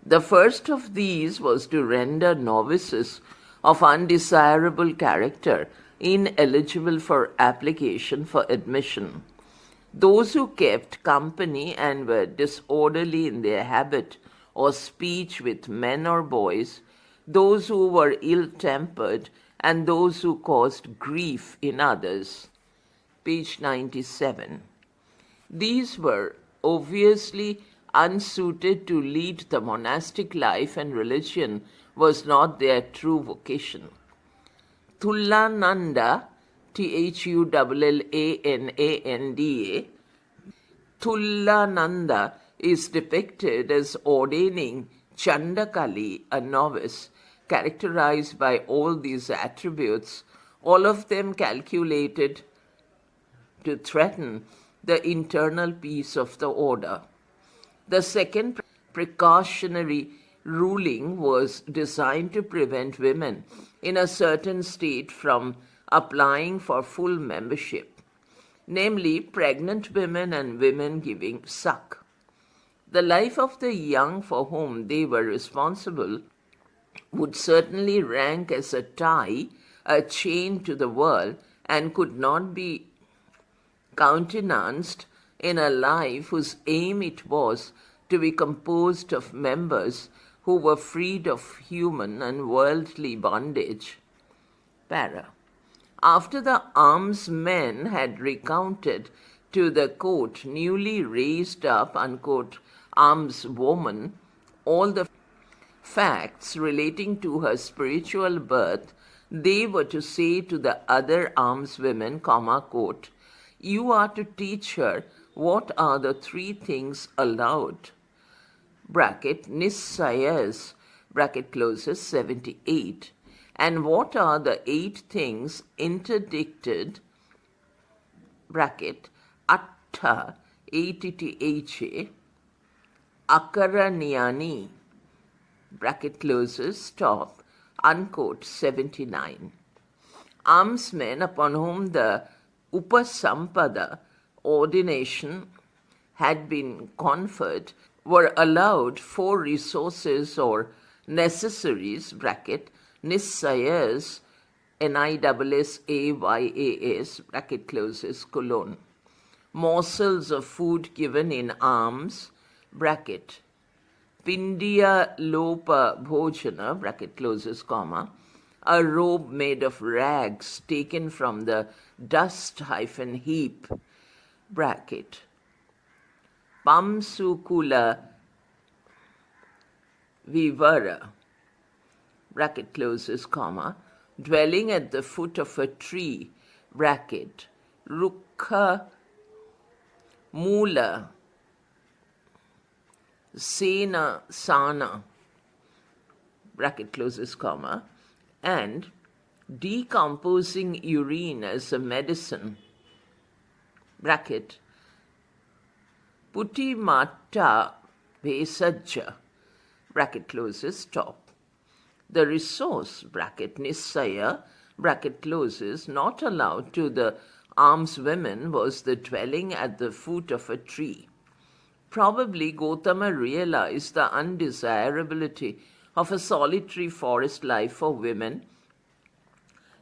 The first of these was to render novices of undesirable character ineligible for application for admission. Those who kept company and were disorderly in their habit or speech with men or boys, those who were ill-tempered, and those who caused grief in others. Page 97. These were obviously unsuited to lead the monastic life, and religion was not their true vocation. Thulananda, Thullananda, Thulananda is depicted as ordaining Chandakali, a novice, characterized by all these attributes, all of them calculated to threaten the internal peace of the order. The second precautionary ruling was designed to prevent women in a certain state from applying for full membership, namely pregnant women and women giving suck. The life of the young for whom they were responsible would certainly rank as a tie, a chain to the world, and could not be countenanced in a life whose aim it was to be composed of members who were freed of human and worldly bondage. Para. After the almsmen had recounted to the quote, newly raised up, unquote, almswoman all the facts relating to her spiritual birth, they were to say to the other almswomen, quote, you are to teach her what are the 3 things allowed, bracket, Nisayas, bracket closes, 78, and what are the 8 things interdicted, bracket, Atta, ATTHA, Akaranyani, bracket closes, stop, unquote, 79. Almsmen upon whom the Upasampada ordination had been conferred were allowed 4 resources or necessaries, bracket, Nisayas, Nissayas, bracket closes, colon, morsels of food given in alms, bracket, Pindya Lopa Bhojana, bracket closes, comma, a robe made of rags taken from the dust-heap, bracket, Pamsukula Vivara, bracket closes, comma, dwelling at the foot of a tree, bracket, Rukha Mula Sena Sana, bracket closes, comma, and decomposing urine as a medicine, bracket, Putti Mata Vesajja, bracket closes, stop. The resource, bracket, Nissaya, bracket closes, not allowed to the almswomen was the dwelling at the foot of a tree. Probably Gautama realized the undesirability of a solitary forest life for women,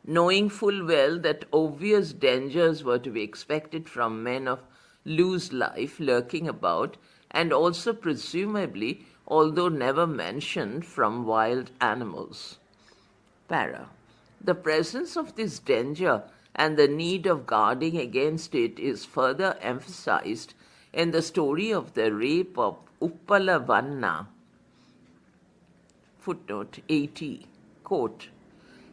knowing full well that obvious dangers were to be expected from men of loose life lurking about, and also presumably, although never mentioned, from wild animals. Para. The presence of this danger and the need of guarding against it is further emphasized in the story of the rape of Uppalavanna. Footnote 80. Quote,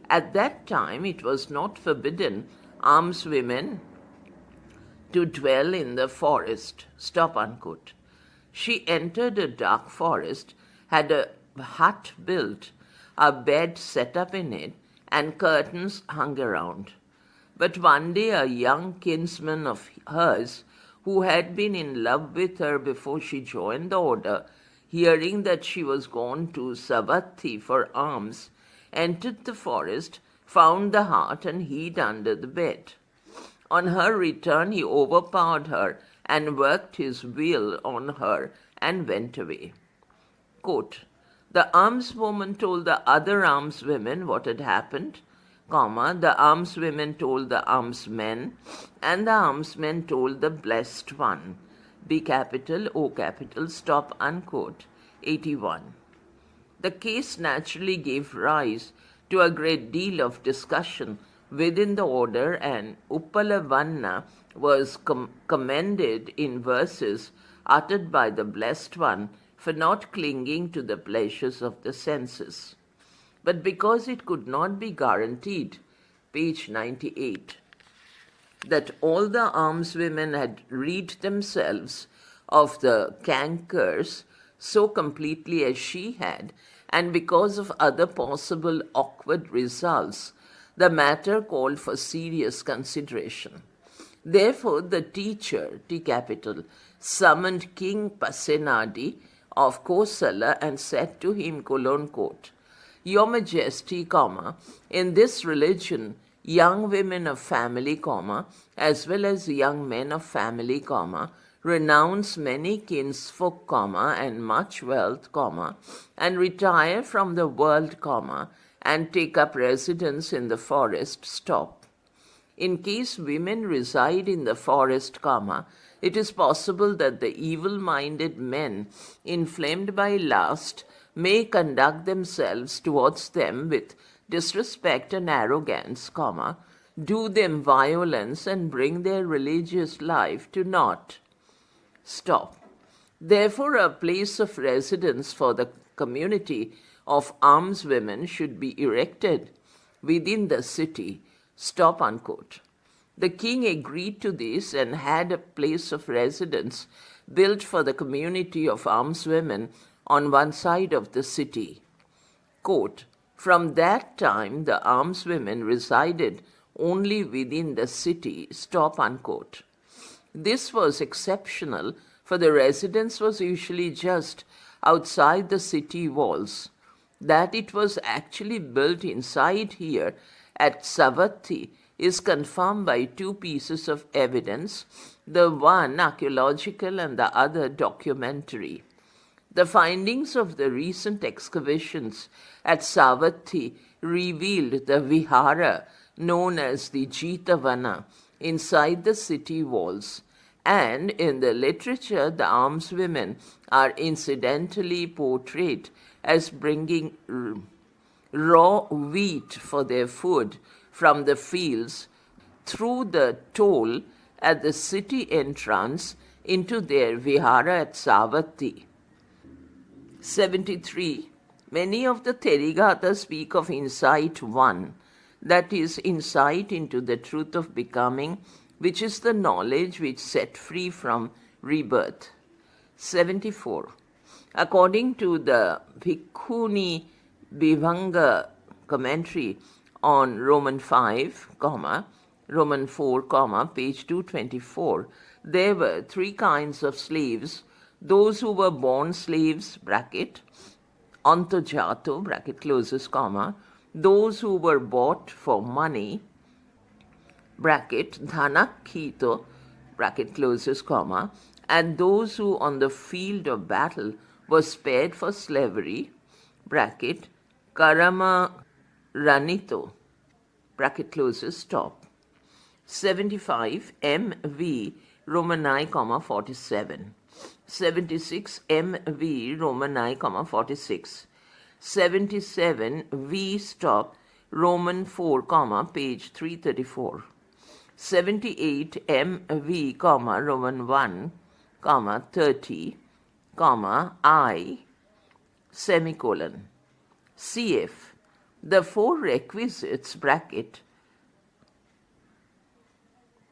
at that time it was not forbidden almswomen to dwell in the forest. Stop unquote. She entered a dark forest, had a hut built, a bed set up in it, and curtains hung around. But one day a young kinsman of hers, who had been in love with her before she joined the order, hearing that she was gone to Savatthi for alms, entered the forest, found the hut, and hid under the bed. On her return, he overpowered her and worked his will on her and went away. Quote, the almswoman told the other almswomen what had happened, the almswomen told the almsmen, and the almsmen told the blessed one. B capital, O capital, stop unquote. 81. The case naturally gave rise to a great deal of discussion within the order, and Uppalavanna was commended in verses uttered by the Blessed One for not clinging to the pleasures of the senses. But because it could not be guaranteed, page 98, that all the almswomen had rid themselves of the cankers so completely as she had, and because of other possible awkward results, the matter called for serious consideration. Therefore, the teacher, T capital, summoned King Pasenadi of Kosala and said to him, quote, Your Majesty, in this religion, young women of family, as well as young men of family, renounce many kinsfolk, and much wealth, and retire from the world, and take up residence in the forest, stop. In case women reside in the forest, it is possible that the evil-minded men, inflamed by lust, may conduct themselves towards them with disrespect and arrogance, do them violence and bring their religious life to naught. Stop. Therefore, a place of residence for the community of almswomen should be erected within the city. Stop unquote. The king agreed to this and had a place of residence built for the community of almswomen on one side of the city. Quote, from that time, the almswomen resided only within the city. Stop unquote. This was exceptional, for the residence was usually just outside the city walls. That it was actually built inside here at Savatthi is confirmed by two pieces of evidence, the one archaeological and the other documentary. The findings of the recent excavations at Savatthi revealed the vihara known as the Jitavana inside the city walls, and in the literature the almswomen are incidentally portrayed as bringing raw wheat for their food from the fields through the toll at the city entrance into their vihara at Savatthi. 73. Many of the Therigatha speak of insight one, that is, insight into the truth of becoming, which is the knowledge which set free from rebirth. 74. According to the Bhikkhuni Vibhanga commentary on Roman 5, Roman 4, page 224, there were three kinds of slaves: those who were born slaves, bracket, antojato, bracket closes, those who were bought for money, bracket, dhanakhito, bracket closes, and those who on the field of battle were spared for slavery, bracket, karama ranito, bracket closes, stop. 75 MV Roman I, 47. 76 MV Roman I, 46. 77 V stop Roman 4, page 334. 78 MV, Roman 1, 30, I, semicolon. CF. The four requisites, bracket,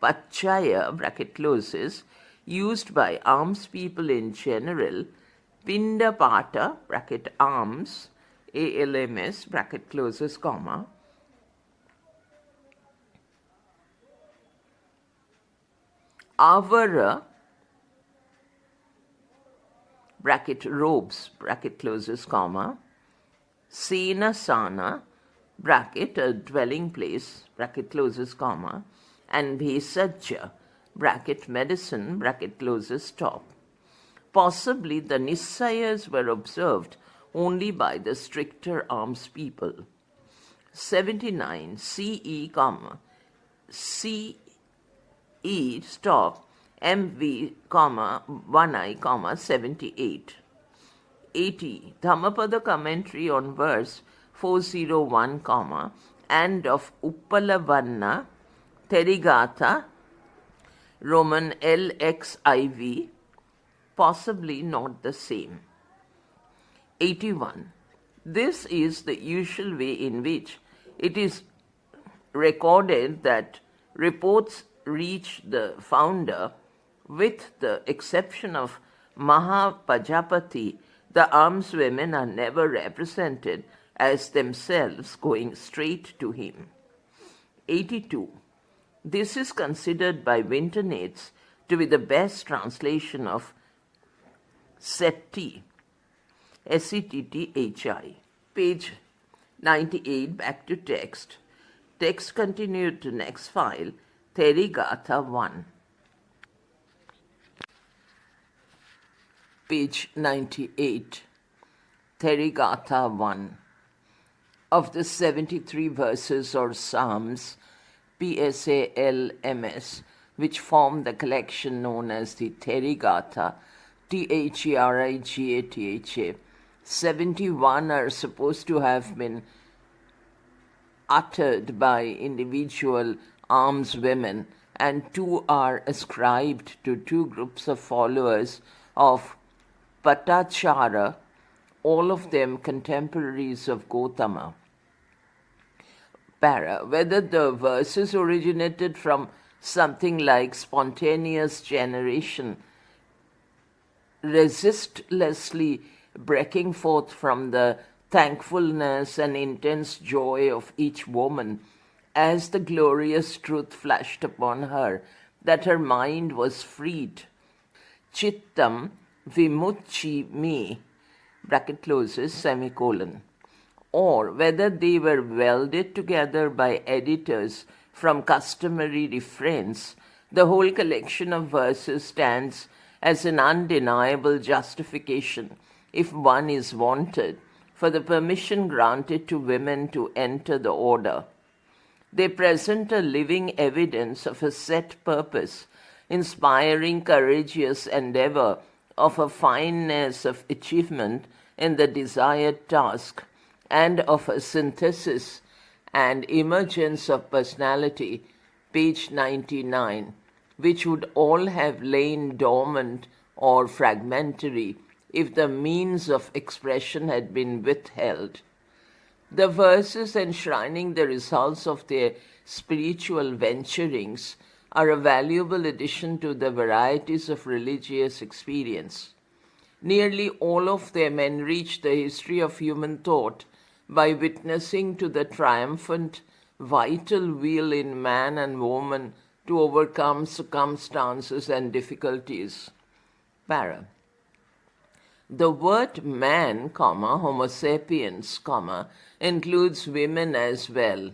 Pachaya, bracket closes, used by alms people in general, Pindapata, bracket alms, ALMS, bracket closes, Avara, bracket robes, bracket closes, Sena sana, bracket a dwelling place, bracket closes, and Bhesajya, bracket medicine, bracket closes, stop. Possibly the Nisayas were observed only by the stricter alms people. 79 CE, CE, stop, MV, 1I, 78. 80 Dhammapada commentary on verse 401, and of Uppalavanna, Therigatha, Roman LXIV, possibly not the same. 81. This is the usual way in which it is recorded that reports reach the founder, with the exception of Mahapajapati. The alms women are never represented as themselves going straight to him. 82. This is considered by Winternates to be the best translation of Setti, Setthi. Page 98, back to text. Text continued to next file, Therigatha 1. Page 98, Therigatha 1. Of the 73 verses or psalms, PSALMS, which form the collection known as the Therigatha, Therigatha, 71 are supposed to have been uttered by individual alms women, and 2 are ascribed to 2 groups of followers of Patachara, all of them contemporaries of Gautama. Para. Whether the verses originated from something like spontaneous generation, resistlessly breaking forth from the thankfulness and intense joy of each woman, as the glorious truth flashed upon her that her mind was freed. Chittam vimuchi me, bracket closes, semicolon. Or whether they were welded together by editors from customary reference, the whole collection of verses stands as an undeniable justification, if one is wanted, for the permission granted to women to enter the order. They present a living evidence of a set purpose, inspiring courageous endeavor, of a fineness of achievement in the desired task, and of a synthesis and emergence of personality, page 99, which would all have lain dormant or fragmentary if the means of expression had been withheld. The verses enshrining the results of their spiritual venturings are a valuable addition to the varieties of religious experience. Nearly all of them enrich the history of human thought by witnessing to the triumphant vital will in man and woman to overcome circumstances and difficulties. Para. The word man, Homo sapiens, includes women as well.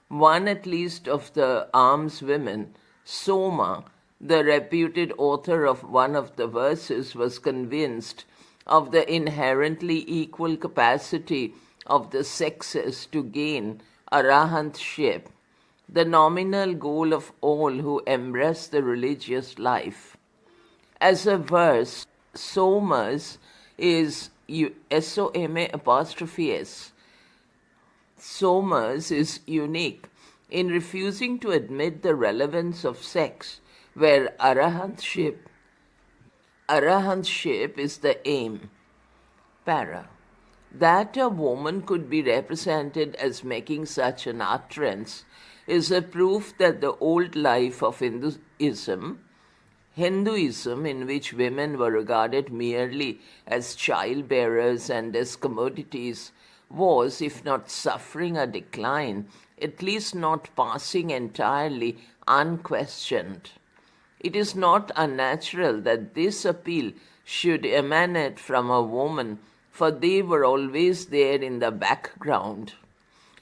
One at least of the alms women, Soma, The reputed author of one of the verses was convinced of the inherently equal capacity of the sexes to gain arahantship, the nominal goal of all who embrace the religious life. As a verse, Somas is Soma apostrophe S. Somas is unique in refusing to admit the relevance of sex, where arahantship is the aim. Para. That a woman could be represented as making such an utterance is a proof that the old life of Hinduism, in which women were regarded merely as childbearers and as commodities, was, if not suffering a decline, at least not passing entirely unquestioned. It is not unnatural that this appeal should emanate from a woman, for they were always there in the background.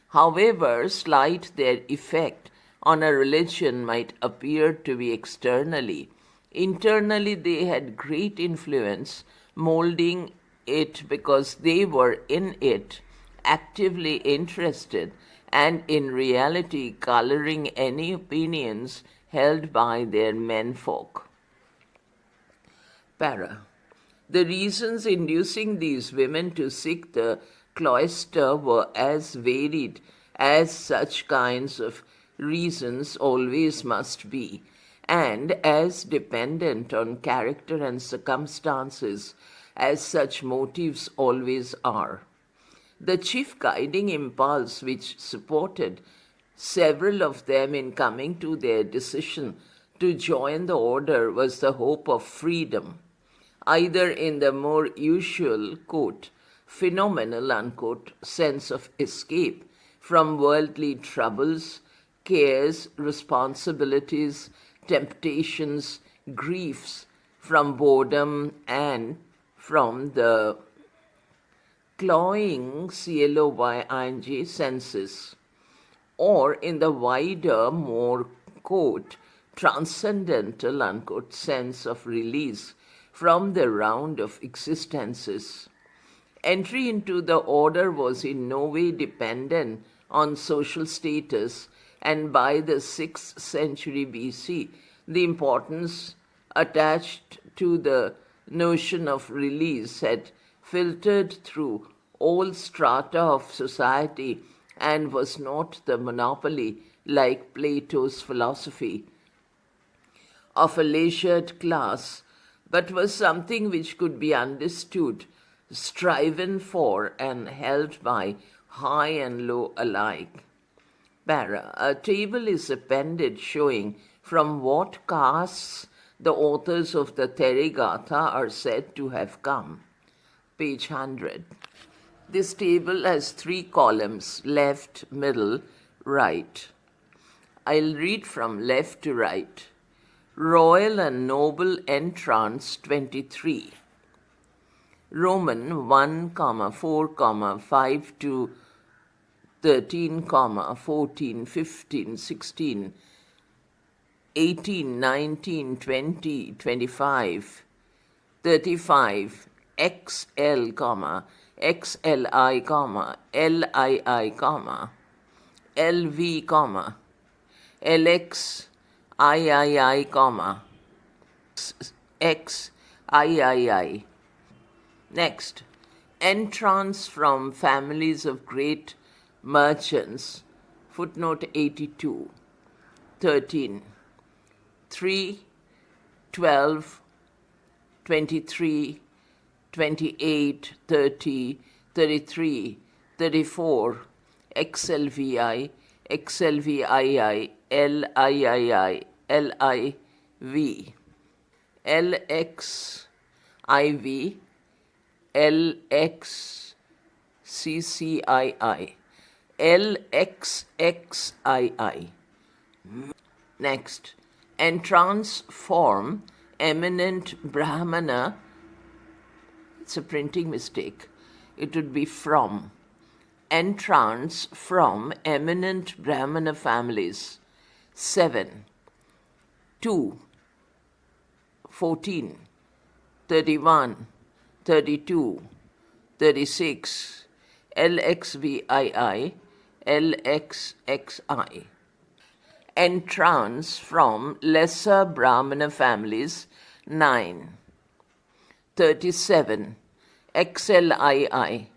However slight their effect on a religion might appear to be externally, internally they had great influence, molding it because they were in it, actively interested, and in reality coloring any opinions held by their menfolk. Para. The reasons inducing these women to seek the cloister were as varied as such kinds of reasons always must be, and as dependent on character and circumstances as such motives always are. The chief guiding impulse which supported several of them in coming to their decision to join the order was the hope of freedom, either in the more usual, quote, phenomenal, unquote, sense of escape from worldly troubles, cares, responsibilities, temptations, griefs, from boredom, and from the cloying, cloying senses, or in the wider, more, quote, transcendental, unquote, sense of release from the round of existences. Entry into the order was in no way dependent on social status, and by the 6th century BC, the importance attached to the notion of release had filtered through all strata of society and was not the monopoly, like Plato's philosophy, of a leisured class, but was something which could be understood, striven for, and held by high and low alike. Para. A table is appended showing from what castes the authors of the Therigatha are said to have come. Page 100. This table has 3 columns, left, middle, right. I'll read from left to right. Royal and noble entrance 23. Roman 1, 4, 5 to 13, 14, 15, 16, 18, 19, 20, 25, 35, XL, XLI, LII, LV, LX, III, XIII. Next, entrance from families of great merchants, footnote 82, 13, 3, 12, 23, 28, 30, 33, 34, XLVI, XLVII, LIII, LIV, LXIV, LXCCII, LXXII. Next, entrance form eminent Brahmana. It's a printing mistake. It would be from. Entrance from eminent Brahmana families. 7. 2. 14, 31, 32, 36, LXVII, LXXI. Entrants from lesser Brahmana families 9, 37, XLII,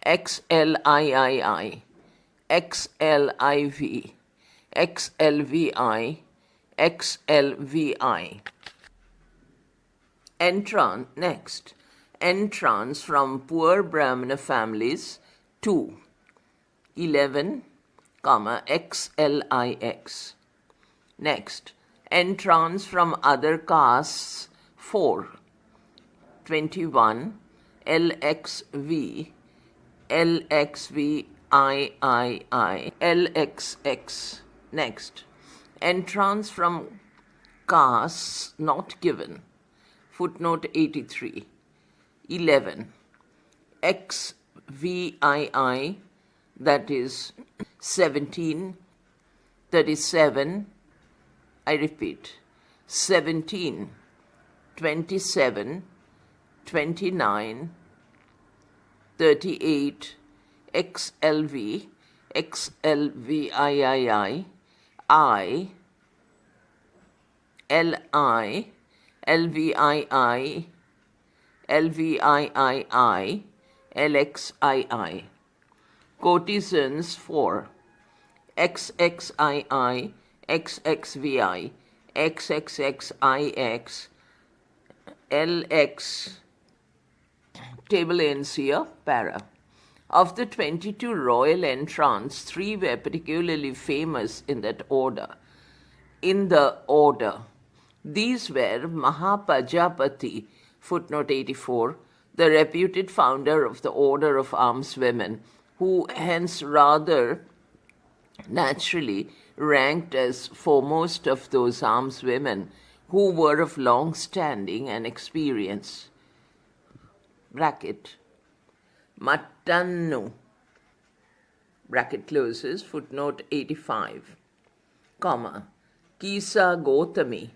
XLIII, XLIV, XLVI, XLVI. Next, entrants from poor Brahmana families 2, 11, XLIX. Next, entrants from other castes 4, 21, LXV, LXVIII, LXX. Next, entrants from castes not given. Footnote 83. 11. XVII, that is 17, 37, I repeat, 17, 27, 29, 38, XLV, XLVIII, I, LI, LVII, LVIII, LXII. Courtesans 4, XXII, XXVI, XXXIX, LX. Table ends here, para. Of the 22 royal entrants, 3 were particularly famous in that order. These were Mahapajapati, footnote 84, the reputed founder of the Order of Almswomen, who hence rather naturally ranked as foremost of those almswomen who were of long standing and experience. Bracket. Mattannu, bracket closes, footnote 85, comma, Kisa Gotami,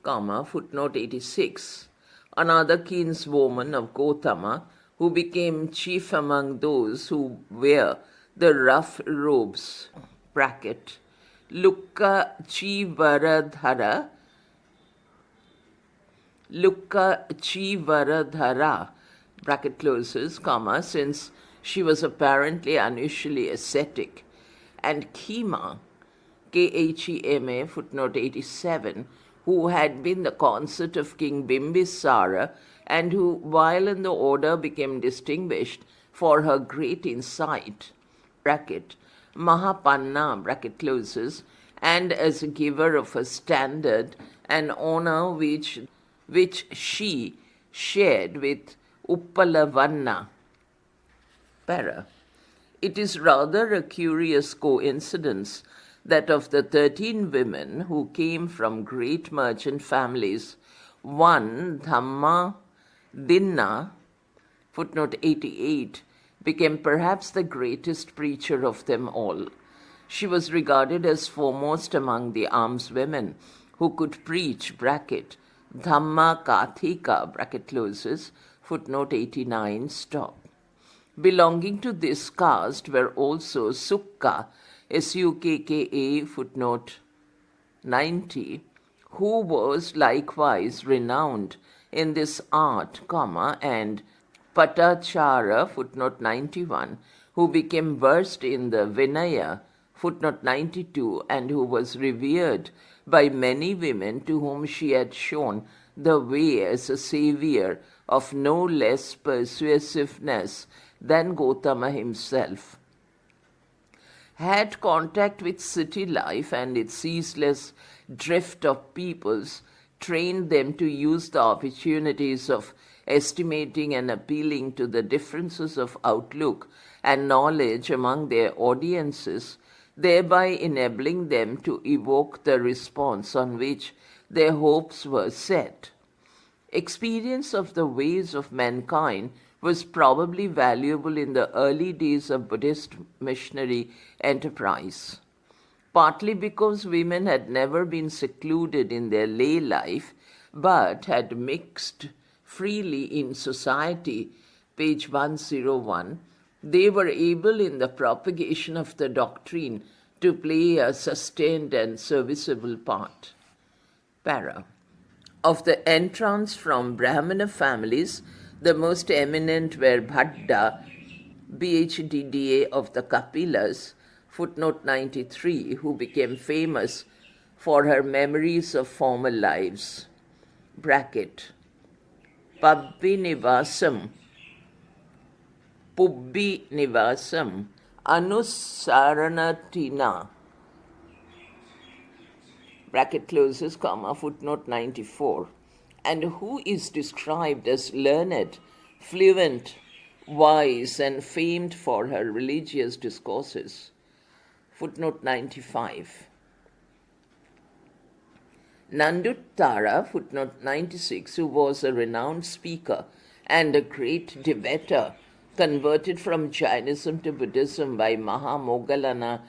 comma, footnote 86, another kinswoman of Gotama who became chief among those who wear the rough robes, bracket, Lukka Chivaradhara, bracket closes, comma, since she was apparently unusually ascetic, and Khema, Khema, footnote 87, who had been the consort of King Bimbisara and who, while in the order, became distinguished for her great insight, bracket, Mahapanna, bracket closes, and as a giver of a standard, an honor which she shared with Uppalavanna. Para. It is rather a curious coincidence that of the 13 women who came from great merchant families, one, Dhamma Dinna, footnote 88, became perhaps the greatest preacher of them all. She was regarded as foremost among the almswomen who could preach, bracket, Dhamma Kathika, bracket closes, footnote 89, stop. Belonging to this caste were also Sukka, Sukka, footnote 90, who was likewise renowned in this art, comma, and Patachara, footnote 91, who became versed in the Vinaya, footnote 92, and who was revered by many women to whom she had shown the way as a savior of no less persuasiveness than Gautama himself. Had contact with city life and its ceaseless drift of peoples trained them to use the opportunities of estimating and appealing to the differences of outlook and knowledge among their audiences, thereby enabling them to evoke the response on which their hopes were set. Experience of the ways of mankind was probably valuable in the early days of Buddhist missionary enterprise, partly because women had never been secluded in their lay life, but had mixed freely in society, page 101, they were able in the propagation of the doctrine to play a sustained and serviceable part. Para. Of the entrants from Brahmana families, the most eminent were Bhadda, BHDDA of the Kapilas, footnote 93, who became famous for her memories of former lives. Bracket. Pubbinivasam, Anusaranatina, bracket closes, comma, footnote 94, and who is described as learned, fluent, wise, and famed for her religious discourses. Footnote 95. Nanduttara, footnote 96, who was a renowned speaker and a great debater, converted from Jainism to Buddhism by Mahamoggallana,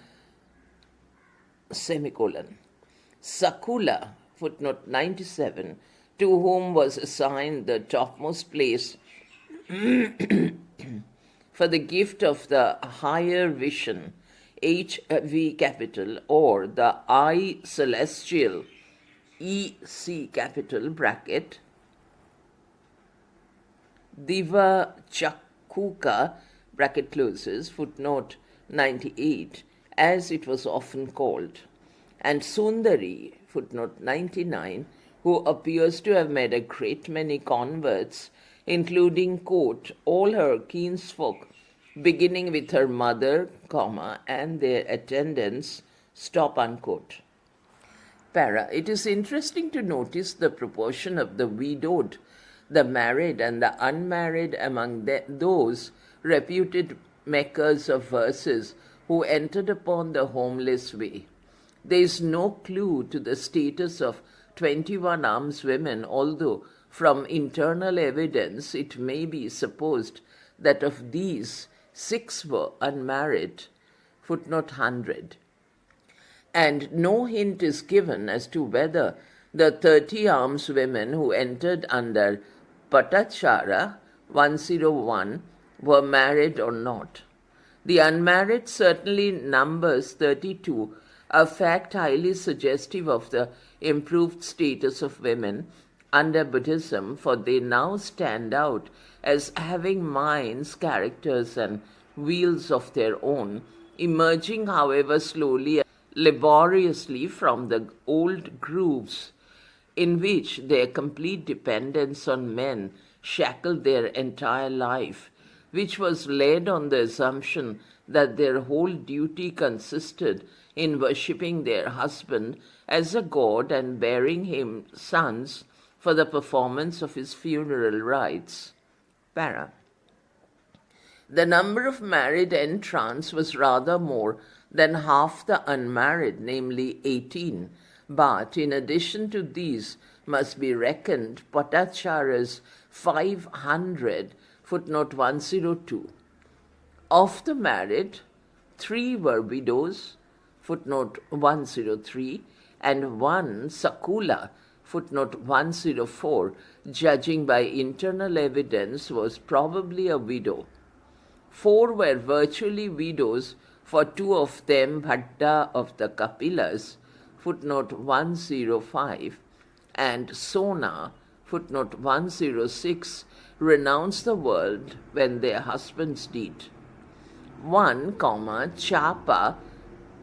semicolon. Sakula, footnote 97, to whom was assigned the topmost place for the gift of the higher vision, HV capital, or the I celestial, EC capital, bracket, Diva Chakuka, bracket closes, footnote 98, as it was often called, and Sundari, footnote 99, who appears to have made a great many converts, including, quote, all her kinsfolk, beginning with her mother, comma, and their attendants, stop, unquote. Para. It is interesting to notice the proportion of the widowed, the married, and the unmarried among those reputed makers of verses who entered upon the homeless way. There is no clue to the status of 21 almswomen, although from internal evidence it may be supposed that of these 6 were unmarried. Footnote 100. And no hint is given as to whether the 30 almswomen who entered under Patachara 101 were married or not. The unmarried certainly numbers 32, a fact highly suggestive of the improved status of women under Buddhism, for they now stand out as having minds, characters, and wheels of their own, emerging, however slowly and laboriously, from the old grooves in which their complete dependence on men shackled their entire life, which was laid on the assumption that their whole duty consisted in worshipping their husband as a god and bearing him sons for the performance of his funeral rites. Para. The number of married entrants was rather more than half the unmarried, namely 18, but in addition to these must be reckoned Patachara's 500, footnote 102. Of the married, 3 were widows, footnote 103, and 1 Sakula, footnote 104, judging by internal evidence, was probably a widow. 4 were virtually widows, for 2 of them Bhadda of the Kapilas, footnote 105, and Sona, footnote 106, renounced the world when their husbands did. 1, Chapa,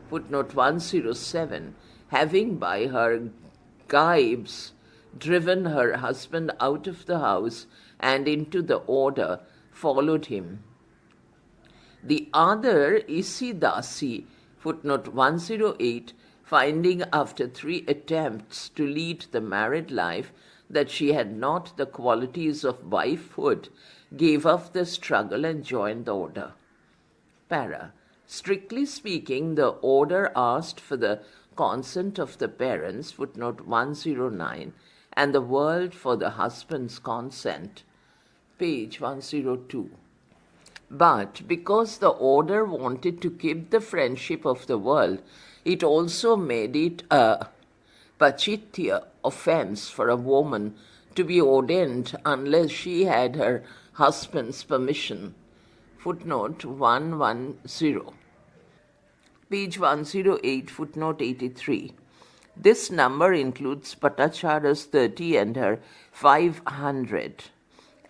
footnote 107, having by her gibes driven her husband out of the house and into the order, followed him. The other, Isidasi, footnote 108, finding after 3 attempts to lead the married life that she had not the qualities of wifehood, gave up the struggle and joined the order. Para. Strictly speaking, the order asked for the consent of the parents, footnote 109, and the world for the husband's consent, page 102. But because the order wanted to keep the friendship of the world, it also made it a Pachitya offense for a woman to be ordained unless she had her husband's permission. Footnote 110. Page 108, footnote 83. This number includes Patachara's 30 and her 500.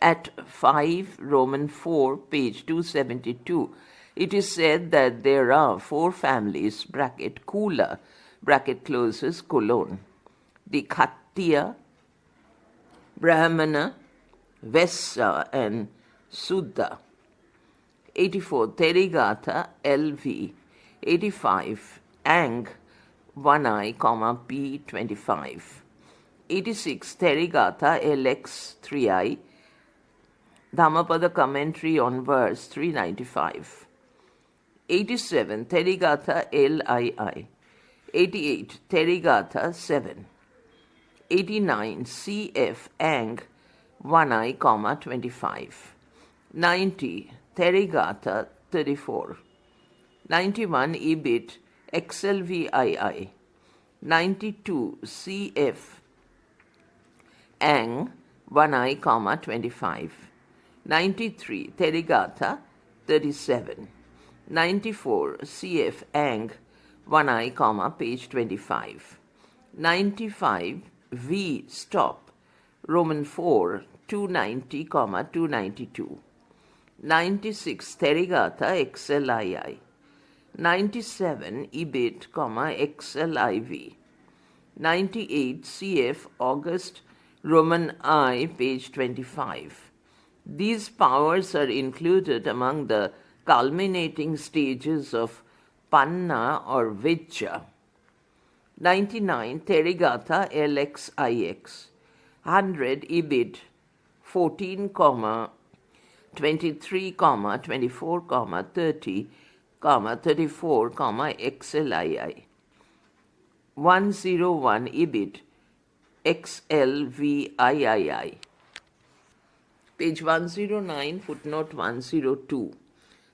At 5 Roman 4, page 272, it is said that there are 4 families, bracket Kula, bracket closes, colon. The Khattiya, Brahmana, Vessa, and Sudda. 84. Therigatha, LV. 85. Ang, 1I, P, 25. 86. Therigatha, LX, 3I. Dhammapada commentary on verse 395. 87. Therigatha, LII. 88. Therigatha, 7. 89. CF, Ang, 1I, 25. 90. Therigatha, 34. 91. Ibit, XLVII. 92. CF, Ang, 1I, 25. 93. Therigatha, 37. 94. CF, Ang, 1I, page 25. 95. V, stop, Roman 4, 290, 292. 96. Therigatha, XLII. 97. Ibit, XLIV. 98. CF, August, Roman I, page 25. These powers are included among the culminating stages of Panna or Vijja. 99. Therigatha, LXIX. 100. Ibid, 14, 23, 24, 30, 34, XLII. 101. Ibid, XLVIII. Page 109, footnote 102.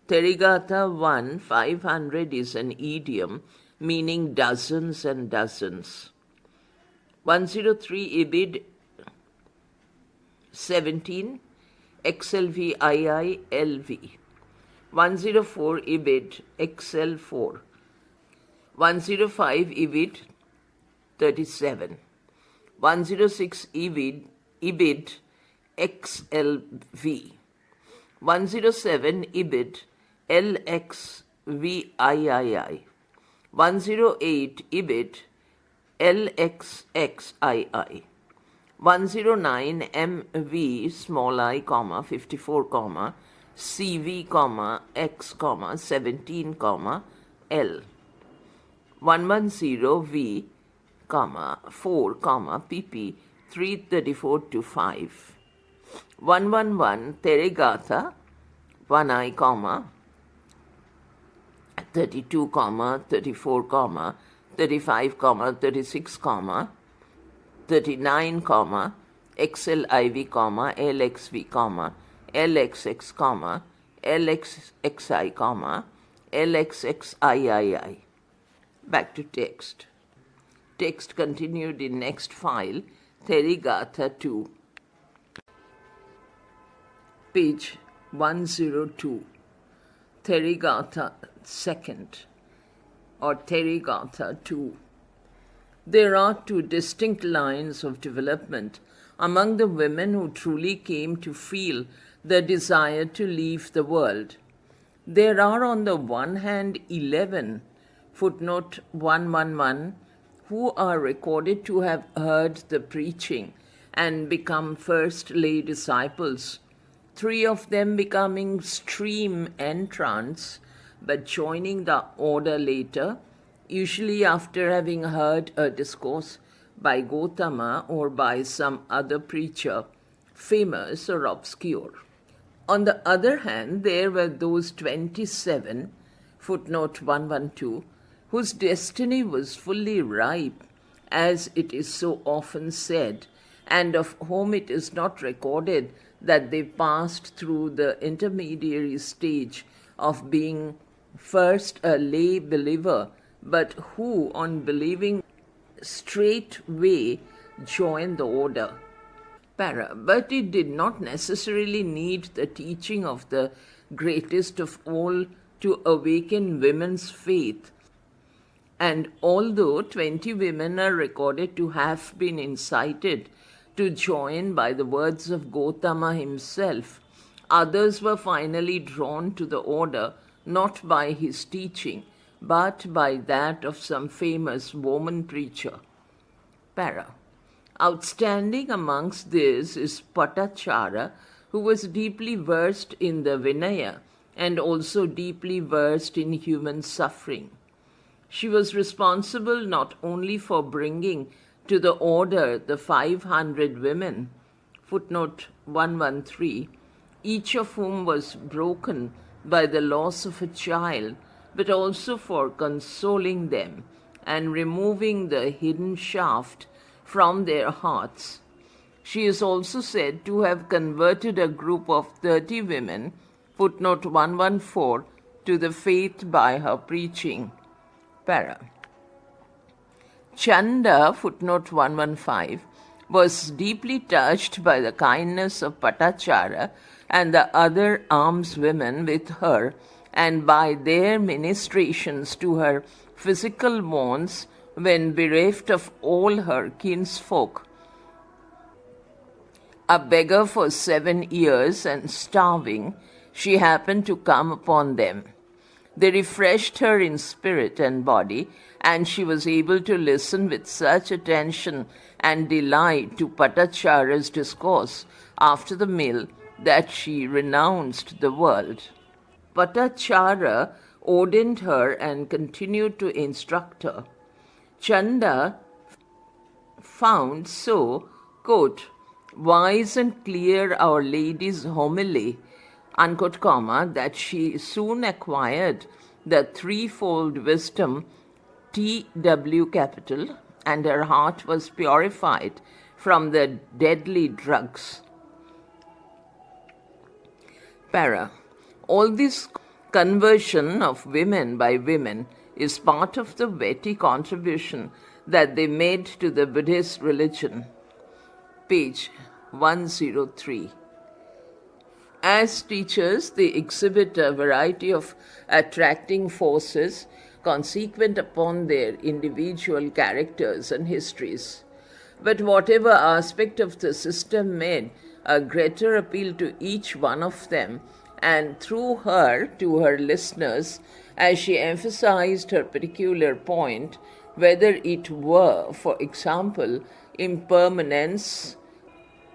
Therigatha 1, 500 is an idiom meaning dozens and dozens. 103. Ibid, 17, XLVII, LV. 104. Ibid, XL4. 105. Ibid, 37. 106. Ibid, XLV. 107. Ibid, LXVIII. 108. Ibid, LXXII. 109. MV, small I, 54, CV, X, 17, L. 110. V, 4, PP, 334 to 5. 111. Therigatha, 1I, 32, 34, 35, 36, 39, XLIV, LXV, LXX, LXXI, LXXIII. Back to text. Text continued in next file, Therigatha 2. Page 102. Therigatha 2nd or Therigatha 2. There are 2 distinct lines of development among the women who truly came to feel the desire to leave the world. There are on the one hand 11, footnote 111, who are recorded to have heard the preaching and become first lay disciples, 3 of them becoming stream entrants but joining the order later, usually after having heard a discourse by Gautama or by some other preacher, famous or obscure. On the other hand, there were those 27, footnote 112, whose destiny was fully ripe, as it is so often said, and of whom it is not recorded that they passed through the intermediary stage of being first a lay believer, but who, on believing straightway join the order. But it did not necessarily need the teaching of the greatest of all to awaken women's faith. And although 20 women are recorded to have been incited to join by the words of Gautama himself, others were finally drawn to the order not by his teaching, but by that of some famous woman preacher. Para. Outstanding amongst these is Patachara, who was deeply versed in the Vinaya and also deeply versed in human suffering. She was responsible not only for bringing to the order the 500 women, footnote 113, each of whom was broken by the loss of a child, but also for consoling them and removing the hidden shaft from their hearts. She is also said to have converted a group of 30 women, footnote 114, to the faith by her preaching. Para. Chanda, footnote 115, was deeply touched by the kindness of Patachara and the other almswomen with her, and by their ministrations to her physical wants when bereft of all her kinsfolk. A beggar for 7 years and starving, she happened to come upon them. They refreshed her in spirit and body, and she was able to listen with such attention and delight to Patachara's discourse after the meal that she renounced the world. Patachara ordained her and continued to instruct her. Chanda found so, quote, wise and clear Our Lady's homily, unquote, comma, that she soon acquired the threefold wisdom, TW capital, and her heart was purified from the deadly drugs. Para. All this conversion of women by women is part of the weighty contribution that they made to the Buddhist religion. Page 103. As teachers, they exhibit a variety of attracting forces consequent upon their individual characters and histories. But whatever aspect of the system made a greater appeal to each one of them, and through her to her listeners, as she emphasized her particular point, whether it were, for example, impermanence,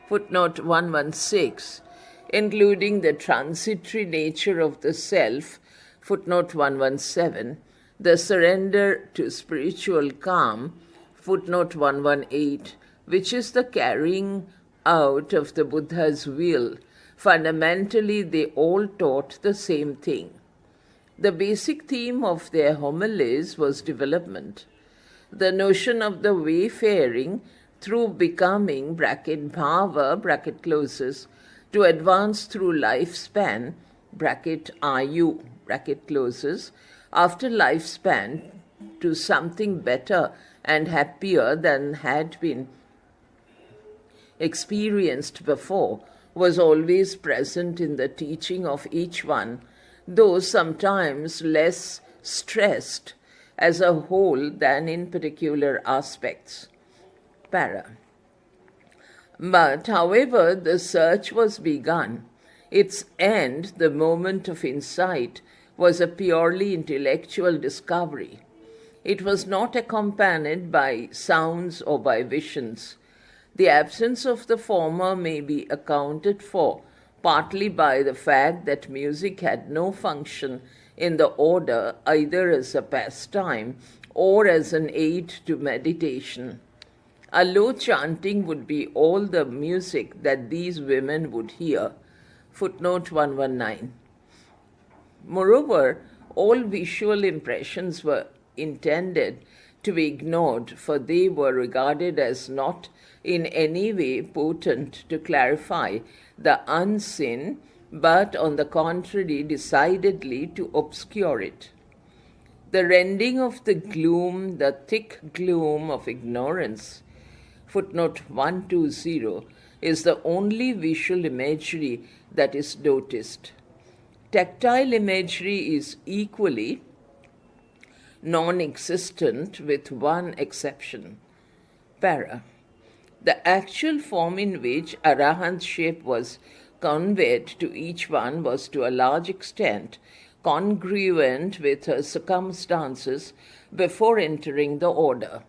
footnote 116, including the transitory nature of the self, footnote 117, the surrender to spiritual calm, footnote 118, which is the carrying out of the Buddha's will. Fundamentally, they all taught the same thing. The basic theme of their homilies was development. The notion of the wayfaring through becoming, bracket bhava, bracket closes, to advance through lifespan, bracket ayu, bracket closes, after lifespan to something better and happier than had been experienced before, was always present in the teaching of each one, though sometimes less stressed as a whole than in particular aspects. Para. But, however, the search was begun. Its end, the moment of insight, was a purely intellectual discovery. It was not accompanied by sounds or by visions. The absence of the former may be accounted for partly by the fact that music had no function in the order either as a pastime or as an aid to meditation. A low chanting would be all the music that these women would hear. Footnote 119. Moreover, all visual impressions were intended to be ignored, for they were regarded as not in any way potent to clarify the unseen, but on the contrary decidedly to obscure it. The rending of the gloom, the thick gloom of ignorance, footnote 120, is the only visual imagery that is noticed. Tactile imagery is equally non existent with one exception. Para. The actual form in which Arahant's shape was conveyed to each one was to a large extent congruent with her circumstances before entering the order.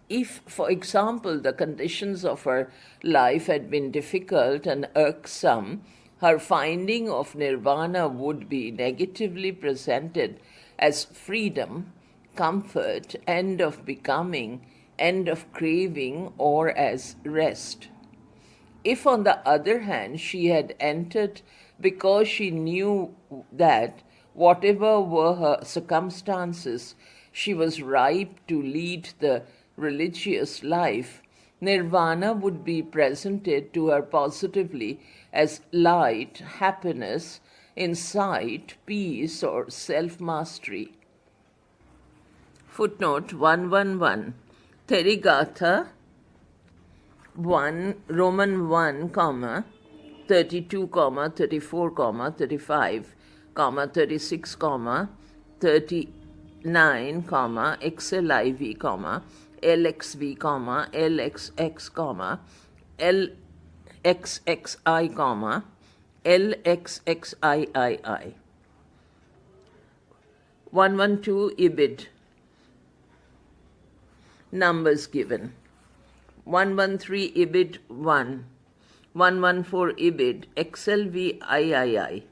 If, for example, the conditions of her life had been difficult and irksome, her finding of nirvana would be negatively presented as freedom, comfort, end of becoming, end of craving, or as rest. If, on the other hand, she had entered because she knew that, whatever were her circumstances, she was ripe to lead the religious life, nirvana would be presented to her positively as light, happiness, insight, peace, or self mastery. Footnote 111. Therigatha 1, Roman 1, 32, 34, 35, 36, 39, XLIV, LXV, LXX, LXXI, LXXIII. 112 Ibid. Numbers given. 113 Ibid 1. 114 Ibid XLVIII.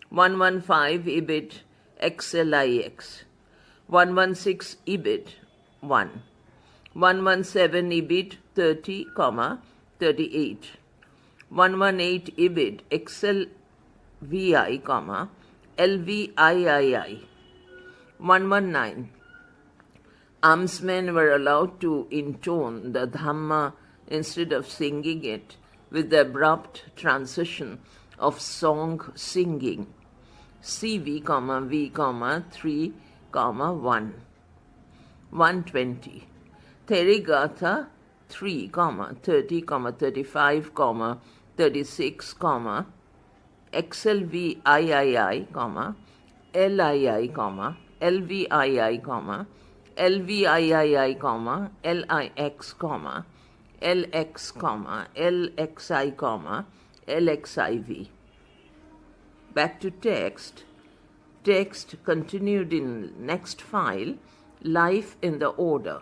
115 Ibid XLIX. 116 Ibid 1. 117 Ibid 30, 38. 118 Ibid XLVI, LVIII. 119. Almsmen were allowed to intone the Dhamma instead of singing it, with the abrupt transition of song singing. CV, V, 3, 1. 120. Therigatha 3, 30, 35, 36, XLVIII, LII, LVII, LVIII, LIX, LX, LXI, LXIV. Back to text. Text continued in next file, life in the order.